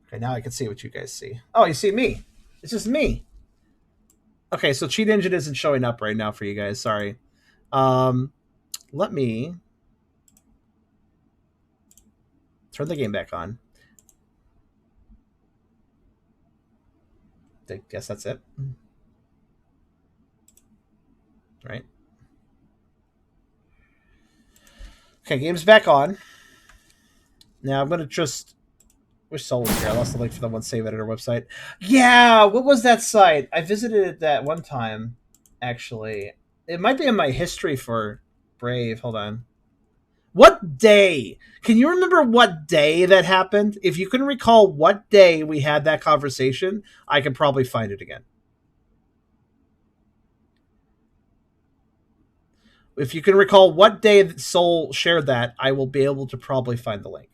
Okay, now I can see what you guys see. Oh, you see me. It's just me. Okay, so Cheat Engine isn't showing up right now for you guys. Sorry. Let me turn the game back on. I guess that's it. Right. Okay, game's back on. Now I'm going to just... Which soul was here? I lost the link for the one save editor website. Yeah, what was that site? I visited it that one time, actually. It might be in my history for Brave. Hold on. What day? Can you remember what day that happened? If you can recall what day we had that conversation, I can probably find it again. If you can recall what day that Soul shared that, I will be able to probably find the link.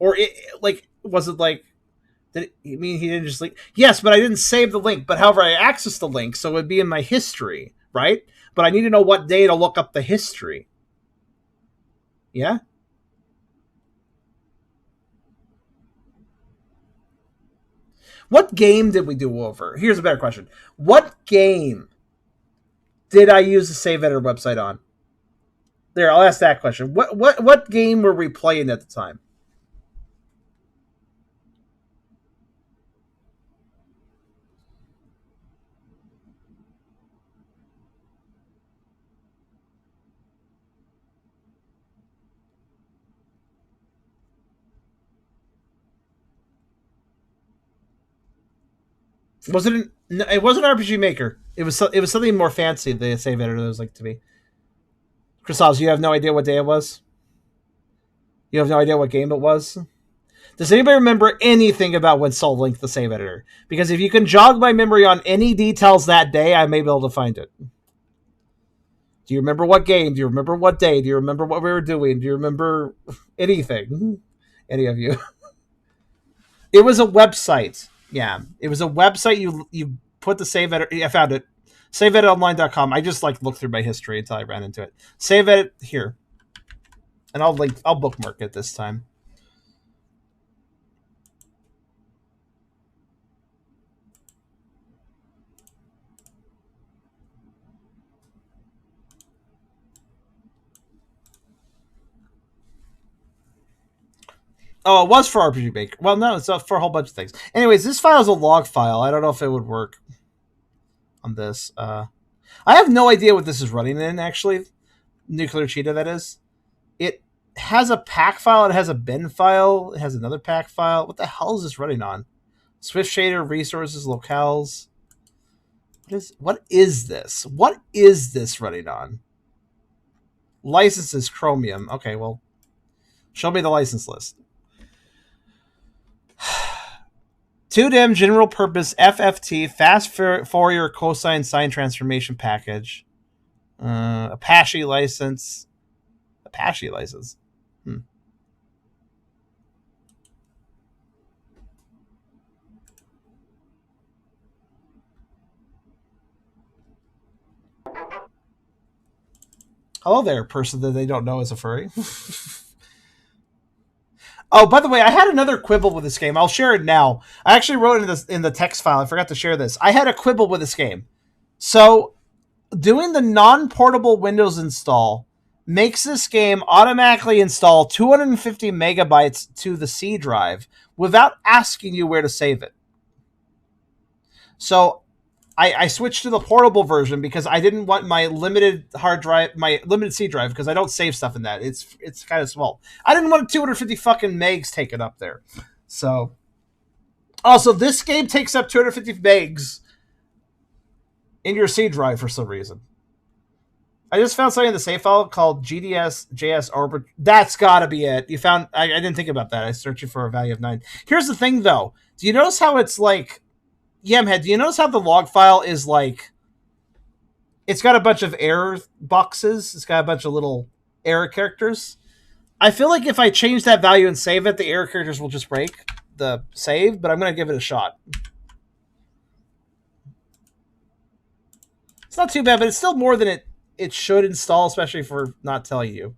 Or was it like? Did it mean he didn't just link? Yes, but I didn't save the link. But however, I accessed the link, so it would be in my history, right? But I need to know what day to look up the history. Yeah. What game did we do over? Here's a better question. What game did I use the save editor website on? There, I'll ask that question. What game were we playing at the time? It wasn't RPG Maker. It was something more fancy. The save editor was like to be. Christos, you have no idea what day it was. You have no idea what game it was. Does anybody remember anything about when Soul linked the save editor? Because if you can jog my memory on any details that day, I may be able to find it. Do you remember what game? Do you remember what day? Do you remember what we were doing? Do you remember anything? Any of you? It was a website. Yeah, it was a website. You put the save editor. I found it. SaveEditOnline.com. I just like looked through my history until I ran into it. Save edit here, and I'll bookmark it this time. Oh, it was for RPG Maker. Well, no, it's for a whole bunch of things. Anyways, this file is a log file. I don't know if it would work on this. I have no idea what this is running in, actually. Nuclear Cheetah, that is. It has a pack file. It has a bin file. It has another pack file. What the hell is this running on? Swift shader, resources, locales. What is this? What is this running on? Licenses, Chromium. Okay, well, show me the license list. 2DIM general purpose FFT fast Fourier cosine sine transformation package. Apache license. Apache license. Hello there, person that they don't know is a furry. Oh, by the way, I had another quibble with this game. I'll share it now. I actually wrote it in the text file. I forgot to share this. I had a quibble with this game. So, doing the non-portable Windows install makes this game automatically install 250 megabytes to the C drive without asking you where to save it. So, I switched to the portable version because I didn't want my limited hard drive, my limited C drive, because I don't save stuff in that. It's kind of small. I didn't want 250 fucking megs taken up there. So, also, this game takes up 250 megs in your C drive for some reason. I just found something in the save file called GDS Orbit. That's got to be it. You found... I didn't think about that. I was searching for a value of 9. Here's the thing, though. Do you notice how it's like... Yemhead, do you notice how the log file is like... It's got a bunch of error boxes. It's got a bunch of little error characters. I feel like if I change that value and save it, the error characters will just break the save, but I'm going to give it a shot. It's not too bad, but it's still more than it should install, especially for not telling you.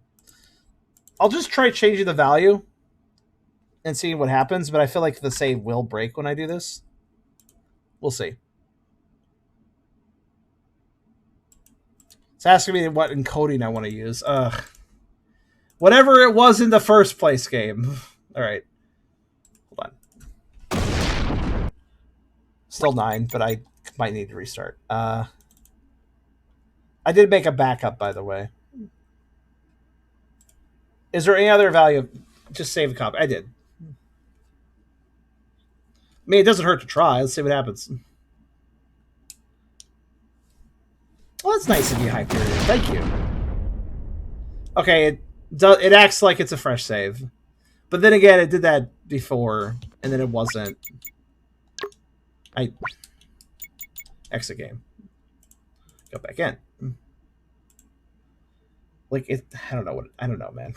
I'll just try changing the value and seeing what happens, but I feel like the save will break when I do this. We'll see. It's asking me what encoding I want to use. Whatever it was in the first place game. All right. Hold on. Still 9, but I might need to restart. I did make a backup, by the way. Is there any other value? Just save a copy. I did. I mean, it doesn't hurt to try. Let's see what happens. Well, that's nice of you, Hyperion. Thank you. Okay, it acts like it's a fresh save. But then again, it did that before, and then it wasn't. I exit game. Go back in. Like, I don't know, man.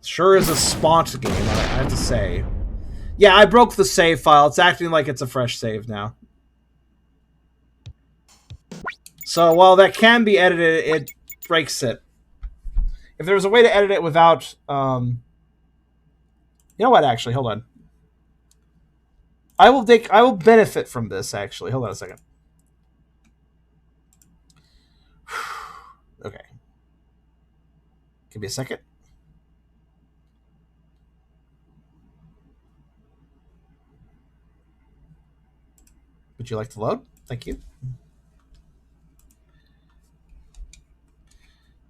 Sure is a spont game, I have to say. Yeah, I broke the save file. It's acting like it's a fresh save now. So while that can be edited, it breaks it. If there was a way to edit it without... you know what, actually? Hold on. I will benefit from this, actually. Hold on a second. Okay. Give me a second. Would you like to load? Thank you.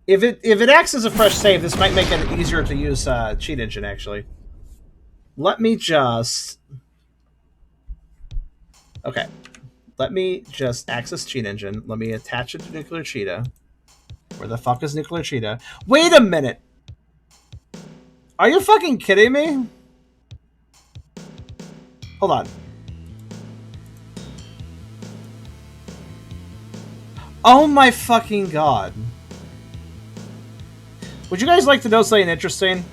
If it acts as a fresh save, this might make it easier to use Cheat Engine, actually. Let me just... Okay. Let me just access Cheat Engine. Let me attach it to Nuclear Cheetah. Where the fuck is Nuclear Cheetah? Wait a minute. Are you fucking kidding me? Hold on. Oh my fucking god. Would you guys like to know something interesting?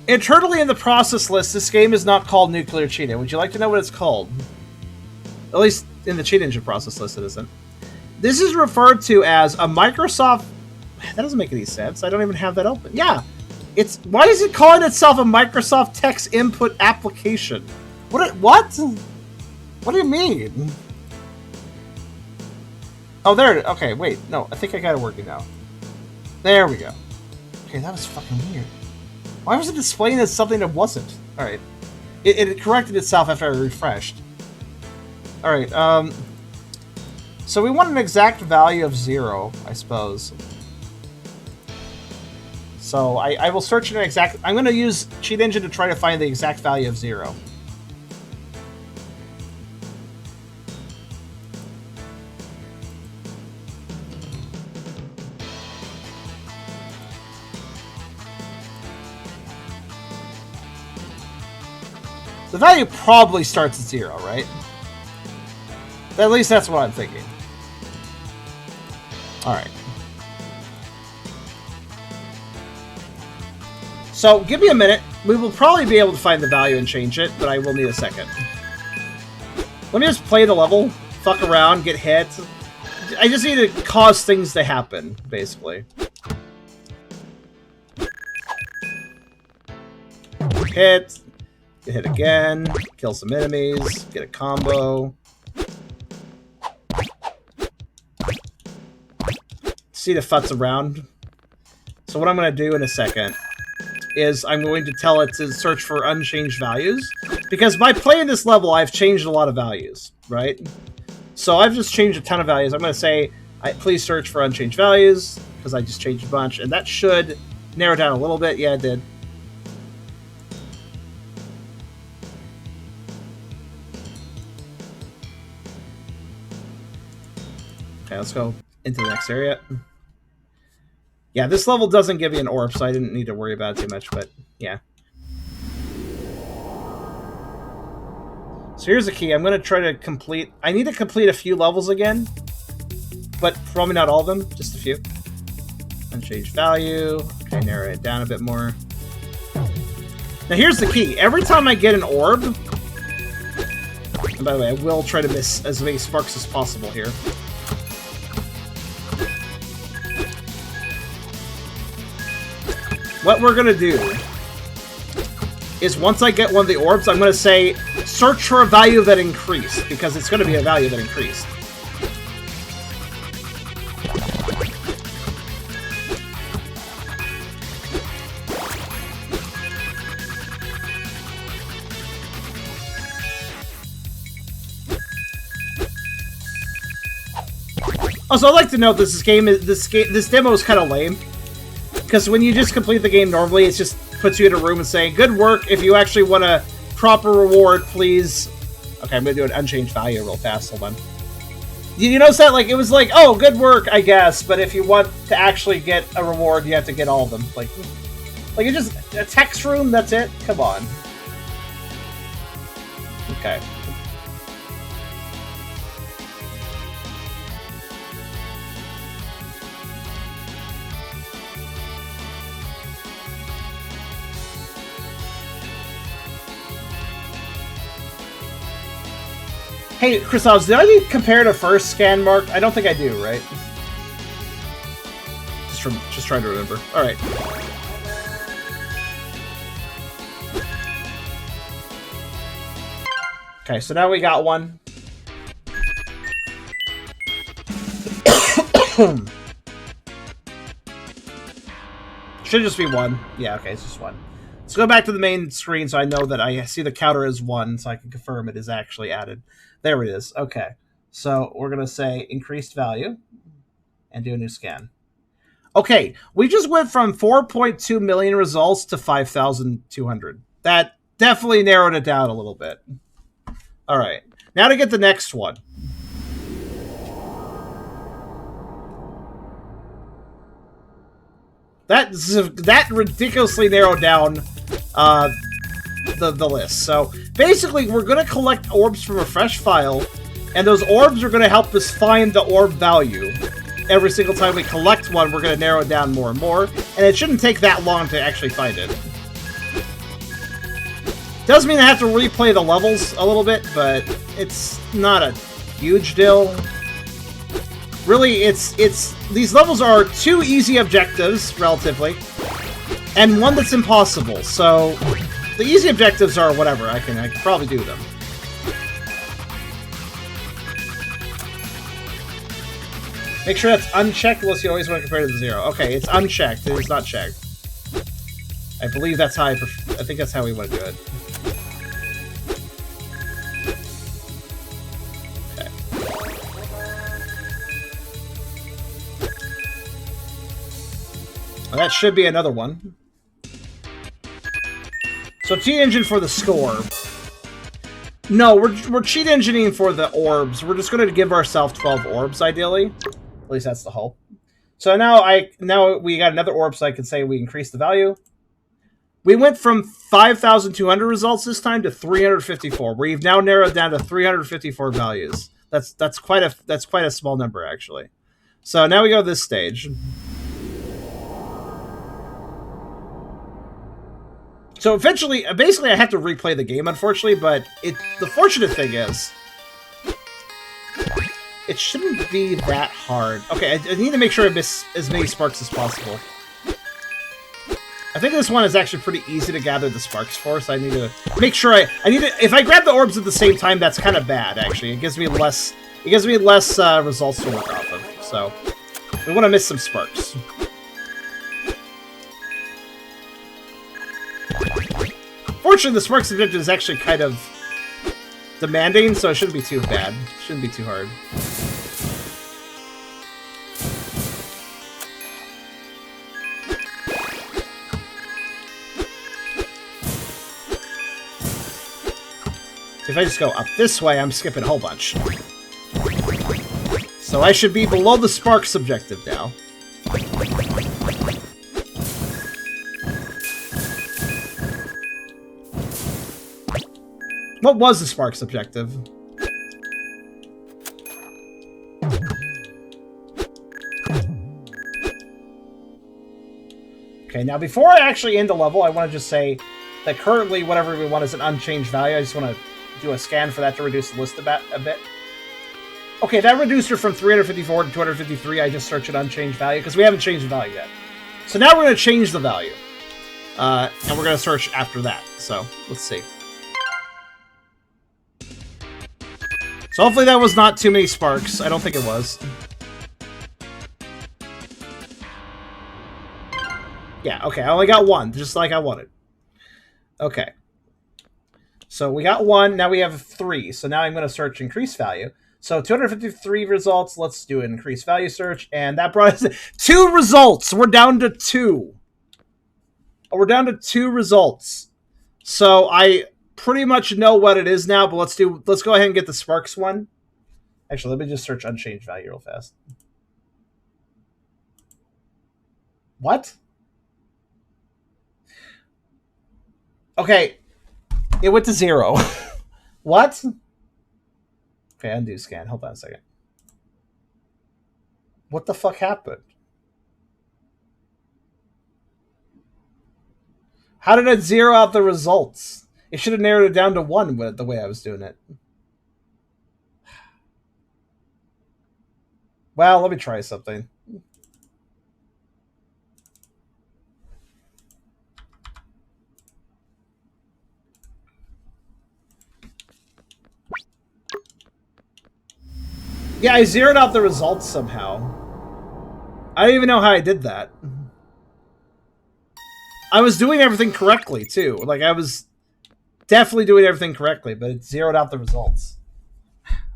Internally in the process list, this game is not called Nuclear Cheetah. Would you like to know what it's called? At least in the Cheat Engine process list, it isn't. This is referred to as a Microsoft... That doesn't make any sense. I don't even have that open. Yeah. It's... Why is it calling itself a Microsoft text input application? What? What do you mean? Oh, there. Okay, wait. No, I think I got it working now. There we go. Okay, that was fucking weird. Why was it displaying as something that wasn't? Alright. It corrected itself after I refreshed. Alright, so we want an exact value of 0, I suppose. So I will search an exact... I'm going to use Cheat Engine to try to find the exact value of 0. The value probably starts at 0, right? At least that's what I'm thinking. Alright. So, give me a minute. We will probably be able to find the value and change it, but I will need a second. Let me just play the level, fuck around, get hit. I just need to cause things to happen, basically. Hit. Get hit again. Kill some enemies. Get a combo. See the futz around. So what I'm going to do in a second is I'm going to tell it to search for unchanged values. Because by playing this level, I've changed a lot of values, right? So I've just changed a ton of values. I'm going to say, please search for unchanged values, because I just changed a bunch. And that should narrow down a little bit. Yeah, it did. Okay, let's go into the next area. Yeah, this level doesn't give you an orb, so I didn't need to worry about it too much, but yeah. So here's the key. I'm going to try to complete... I need to complete a few levels again, but probably not all of them, just a few. Unchanged value. Okay, narrow it down a bit more. Now here's the key. Every time I get an orb... And by the way, I will try to miss as many sparks as possible here. What we're going to do is once I get one of the orbs, I'm going to say, search for a value that increased, because it's going to be a value that increased. Also, I'd like to note this demo is kind of lame. Because when you just complete the game normally, it just puts you in a room and saying, good work, if you actually want a proper reward, please... Okay, I'm going to do an unchanged value real fast, hold on. You notice that? Like, it was like, oh, good work, I guess, but if you want to actually get a reward, you have to get all of them. Like it's just a text room, that's it? Come on. Okay. Hey, Chrysalis, did I do comparative first scan mark? I don't think I do, right? Just trying to remember. Alright. Okay, so now we got one. Should just be one. Yeah, okay, it's just one. Let's go back to the main screen so I know that I see the counter as 1, so I can confirm it is actually added. There it is. Okay. So we're going to say increased value and do a new scan. Okay. We just went from 4.2 million results to 5,200. That definitely narrowed it down a little bit. All right. Now to get the next one. That ridiculously narrowed down the list. So basically, we're going to collect orbs from a fresh file, and those orbs are going to help us find the orb value. Every single time we collect one, we're going to narrow it down more and more, and it shouldn't take that long to actually find it. Does mean I have to replay the levels a little bit, but it's not a huge deal. Really, it's these levels are 2 easy objectives, relatively, and one that's impossible. So the easy objectives are whatever. I can probably do them. Make sure that's unchecked unless you always want to compare to the 0. Okay, it's unchecked. It is not checked. I believe that's how I think that's how we want to do it. Okay. Well, that should be another one. So cheat engine for the score. No, we're cheat engineering for the orbs. We're just going to give ourselves 12 orbs, ideally. At least that's the hope. So now we got another orb, so I can say we increased the value. We went from 5,200 results this time to 354. We've now narrowed down to 354 values. That's quite a small number, actually. So now we go to this stage. So eventually, basically, I have to replay the game, unfortunately. But the fortunate thing is, it shouldn't be that hard. Okay, I need to make sure I miss as many sparks as possible. I think this one is actually pretty easy to gather the sparks for, so I need to make sure if I grab the orbs at the same time, that's kind of bad, actually. It gives me less results to work off of. So we want to miss some sparks. Fortunately, the sparks objective is actually kind of demanding, so it shouldn't be too bad. It shouldn't be too hard. If I just go up this way, I'm skipping a whole bunch. So I should be below the sparks objective now. What was the sparks objective? Okay, now before I actually end the level, I want to just say that currently whatever we want is an unchanged value. I just want to do a scan for that to reduce the list a bit. Okay, that reduced her from 354 to 253. I just searched an unchanged value because we haven't changed the value yet. So now we're going to change the value. And we're going to search after that. So, let's see. So hopefully that was not too many sparks. I don't think it was. Yeah, okay, I only got one, just like I wanted. Okay. So we got one, now we have 3. So now I'm going to search increase value. So 253 results, let's do an increase value search, and that brought us 2 results! We're down to 2. We're down to 2 results. So I pretty much know what it is now, but let's go ahead and get the sparks one. Actually, let me just search unchanged value real fast. What? Okay. It went to 0. What? Okay, undo scan. Hold on a second. What the fuck happened? How did it zero out the results? It should have narrowed it down to 1 with the way I was doing it. Well, let me try something. Yeah, I zeroed out the results somehow. I don't even know how I did that. I was doing everything correctly, too. Like, I was definitely doing everything correctly, but it zeroed out the results.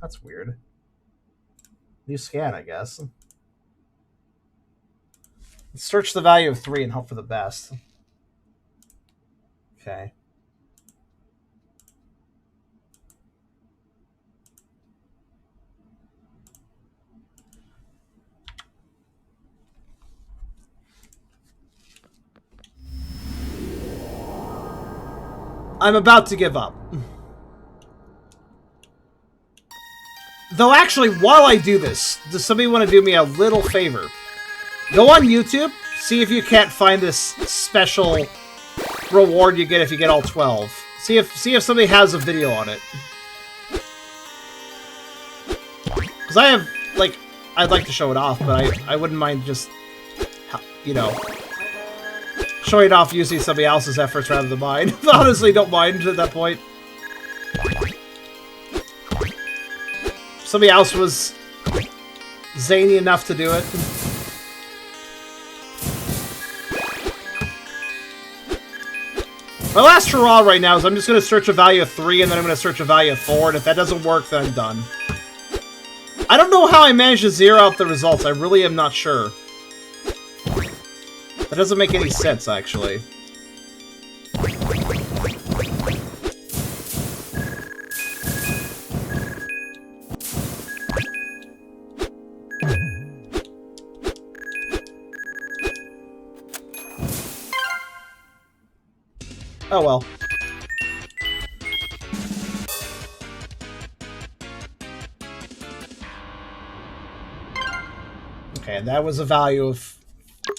That's weird. New scan, I guess. Let's search the value of 3 and hope for the best. Okay. I'm about to give up. Though actually, while I do this, does somebody want to do me a little favor? Go on YouTube, see if you can't find this special reward you get if you get all 12. See if somebody has a video on it. Because I have, like, I'd like to show it off, but I wouldn't mind just, you know, showing it off using somebody else's efforts rather than mine. Honestly, don't mind at that point. Somebody else was zany enough to do it. My last hurrah right now is I'm just going to search a value of 3, and then I'm going to search a value of 4, and if that doesn't work, then I'm done. I don't know how I managed to zero out the results. I really am not sure. That doesn't make any sense, actually. Oh well. Okay, and that was a value of...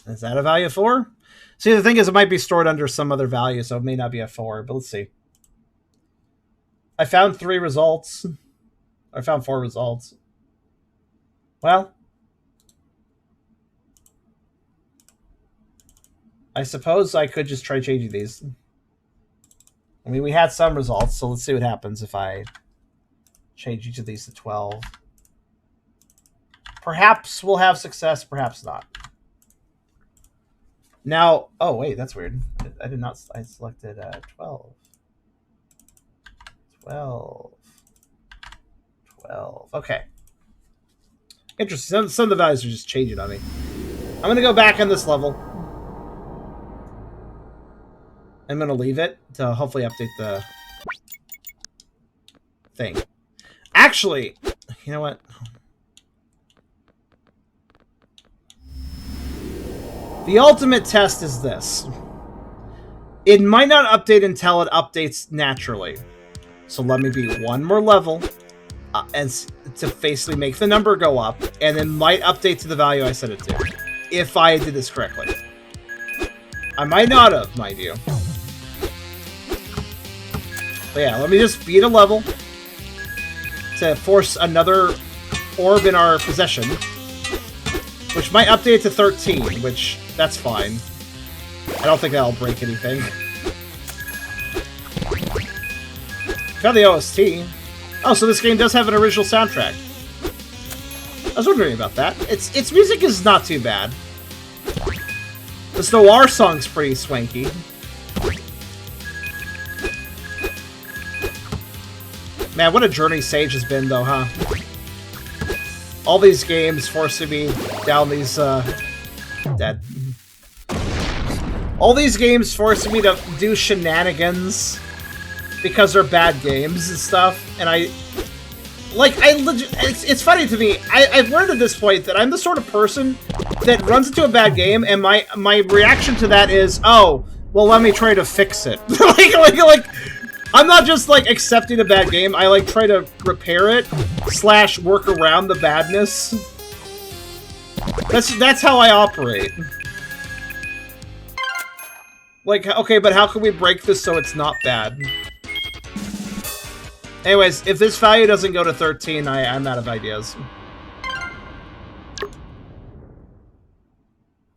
Is that a value of 4? See, the thing is, it might be stored under some other value, so it may not be a 4, but let's see. I found 3 results. I found 4 results. Well... I suppose I could just try changing these. I mean, we had some results, so let's see what happens if I change each of these to 12. Perhaps we'll have success, perhaps not. Now, oh wait, that's weird. I did not, I selected 12. 12. 12. Okay. Interesting. Some of the values are just changing on me. I'm going to go back on this level. I'm going to leave it to hopefully update the thing. Actually, you know what? The ultimate test is this. It might not update until it updates naturally. So let me be one more level and to basically make the number go up, and it might update to the value I set it to, if I did this correctly. I might not have, mind you. But yeah, let me just beat a level to force another orb in our possession, which might update to 13, which, that's fine. I don't think that'll break anything. Found the OST. Oh, so this game does have an original soundtrack. I was wondering about that. Its music is not too bad. This Noir song's pretty swanky. Man, what a journey Sage has been, though, huh? All these games forcing me down these, dead. All these games forcing me to do shenanigans because they're bad games and stuff, and it's funny to me. I've learned at this point that I'm the sort of person that runs into a bad game, and my reaction to that is, oh, well, let me try to fix it. like, I'm not just, like, accepting a bad game. I, like, try to repair it / work around the badness. That's how I operate. Like, okay, but how can we break this so it's not bad? Anyways, if this value doesn't go to 13, I'm out of ideas.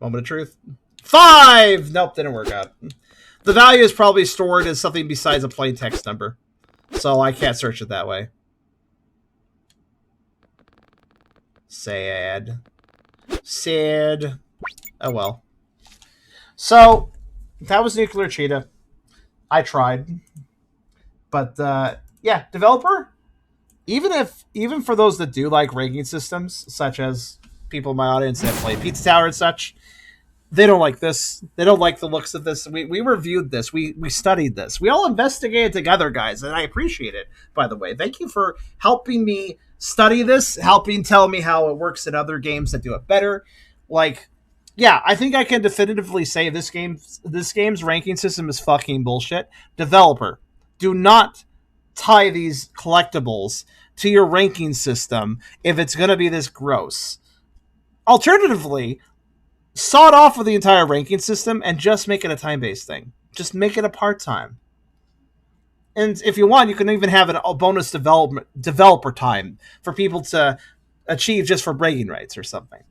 Moment of truth. 5! Nope, didn't work out. The value is probably stored as something besides a plain text number, so I can't search it that way. Sad. Sad. Oh well. So, that was Nuclear Cheetah. I tried. But, yeah, developer, even for those that do like ranking systems, such as people in my audience that play Pizza Tower and such, they don't like this. They don't like the looks of this. We reviewed this. We studied this. We all investigated together, guys, and I appreciate it, by the way. Thank you for helping me study this, helping tell me how it works in other games that do it better. Like, yeah, I think I can definitively say this game's ranking system is fucking bullshit. Developer, Do not tie these collectibles to your ranking system if it's going to be this gross. Alternatively, sawed off with the entire ranking system and just make it a time-based thing. Just make it a part-time. And if you want, you can even have a bonus developer time for people to achieve just for bragging rights or something.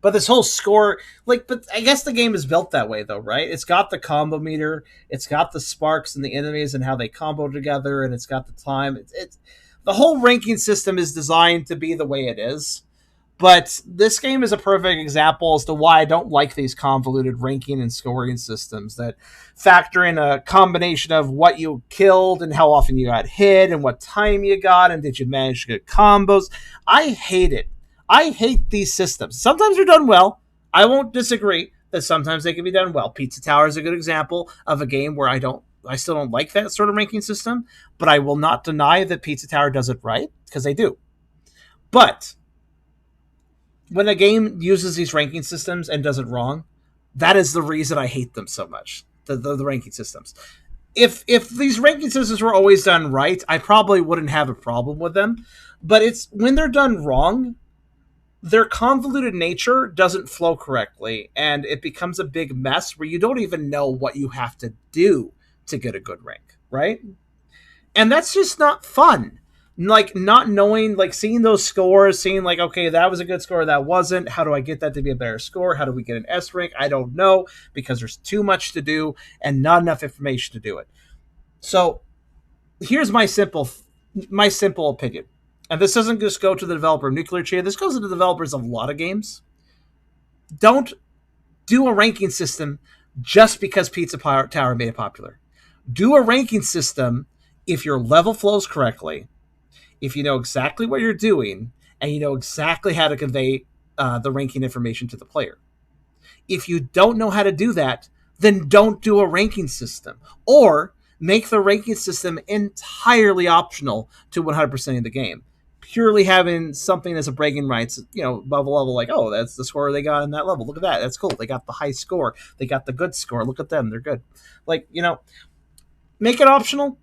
But this whole score, but I guess the game is built that way, though, right? It's got the combo meter, it's got the sparks and the enemies and how they combo together, and it's got the time. It's the whole ranking system is designed to be the way it is. But this game is a perfect example as to why I don't like these convoluted ranking and scoring systems that factor in a combination of what you killed and how often you got hit and what time you got and did you manage to get combos. I hate it. I hate these systems. Sometimes they're done well. I won't disagree that sometimes they can be done well. Pizza Tower is a good example of a game where I still don't like that sort of ranking system, but I will not deny that Pizza Tower does it right, because they do. But when a game uses these ranking systems and does it wrong, that is the reason I hate them so much. The ranking systems. If these ranking systems were always done right, I probably wouldn't have a problem with them. But it's when they're done wrong, their convoluted nature doesn't flow correctly, and it becomes a big mess where you don't even know what you have to do to get a good rank, right? And that's just not fun. Not knowing, seeing those scores, seeing okay, that was a good score, that wasn't. How do I get that to be a better score? How do we get an S rank? I don't know, because there's too much to do and not enough information to do it. So here's my simple opinion. And this doesn't just go to the developer of Nuclear Cheetah. This goes to the developers of a lot of games. Don't do a ranking system just because Pizza Tower made it popular. Do a ranking system if your level flows correctly, if you know exactly what you're doing, and you know exactly how to convey the ranking information to the player. If you don't know how to do that, then don't do a ranking system. Or make the ranking system entirely optional to 100% of the game. Purely having something as a bragging rights, above a level, oh, that's the score they got in that level. Look at that. That's cool. They got the high score. They got the good score. Look at them. They're good. Make it optional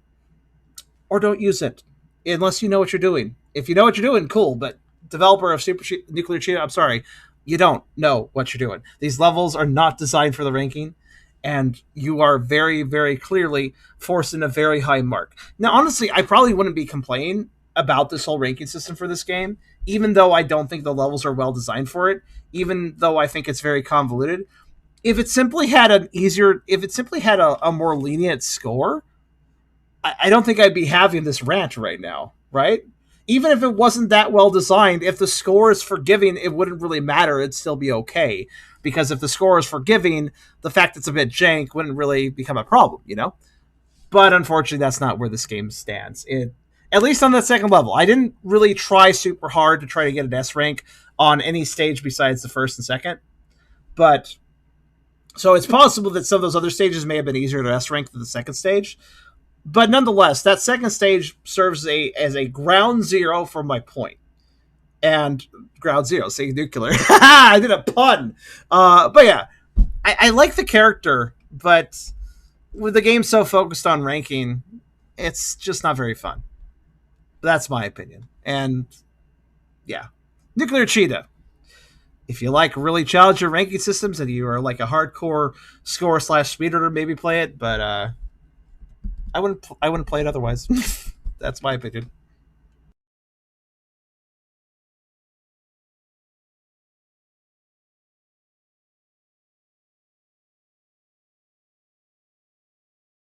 or don't use it unless you know what you're doing. If you know what you're doing, cool. But developer of Nuclear Cheetah, I'm sorry, you don't know what you're doing. These levels are not designed for the ranking, and you are very, very clearly forcing a very high mark. Now, honestly, I probably wouldn't be complaining about this whole ranking system for this game, even though I don't think the levels are well designed for it, even though I think it's very convoluted. If it simply had a more lenient score, I don't think I'd be having this rant right now, right? Even if it wasn't that well designed, if the score is forgiving, it wouldn't really matter. It'd still be okay. Because if the score is forgiving, the fact it's a bit jank wouldn't really become a problem, But unfortunately, that's not where this game stands. At least on the second level. I didn't really try super hard to try to get an S rank on any stage besides the first and second. But so it's possible that some of those other stages may have been easier to S rank than the second stage. But nonetheless, that second stage serves as a ground zero for my point. And ground zero, say nuclear. I did a pun. But yeah, I like the character, but with the game so focused on ranking, it's just not very fun. That's my opinion. And yeah, Nuclear Cheetah. If you like really challenging ranking systems and you are like a hardcore score / speedrunner, maybe play it. But I wouldn't play it otherwise. That's my opinion.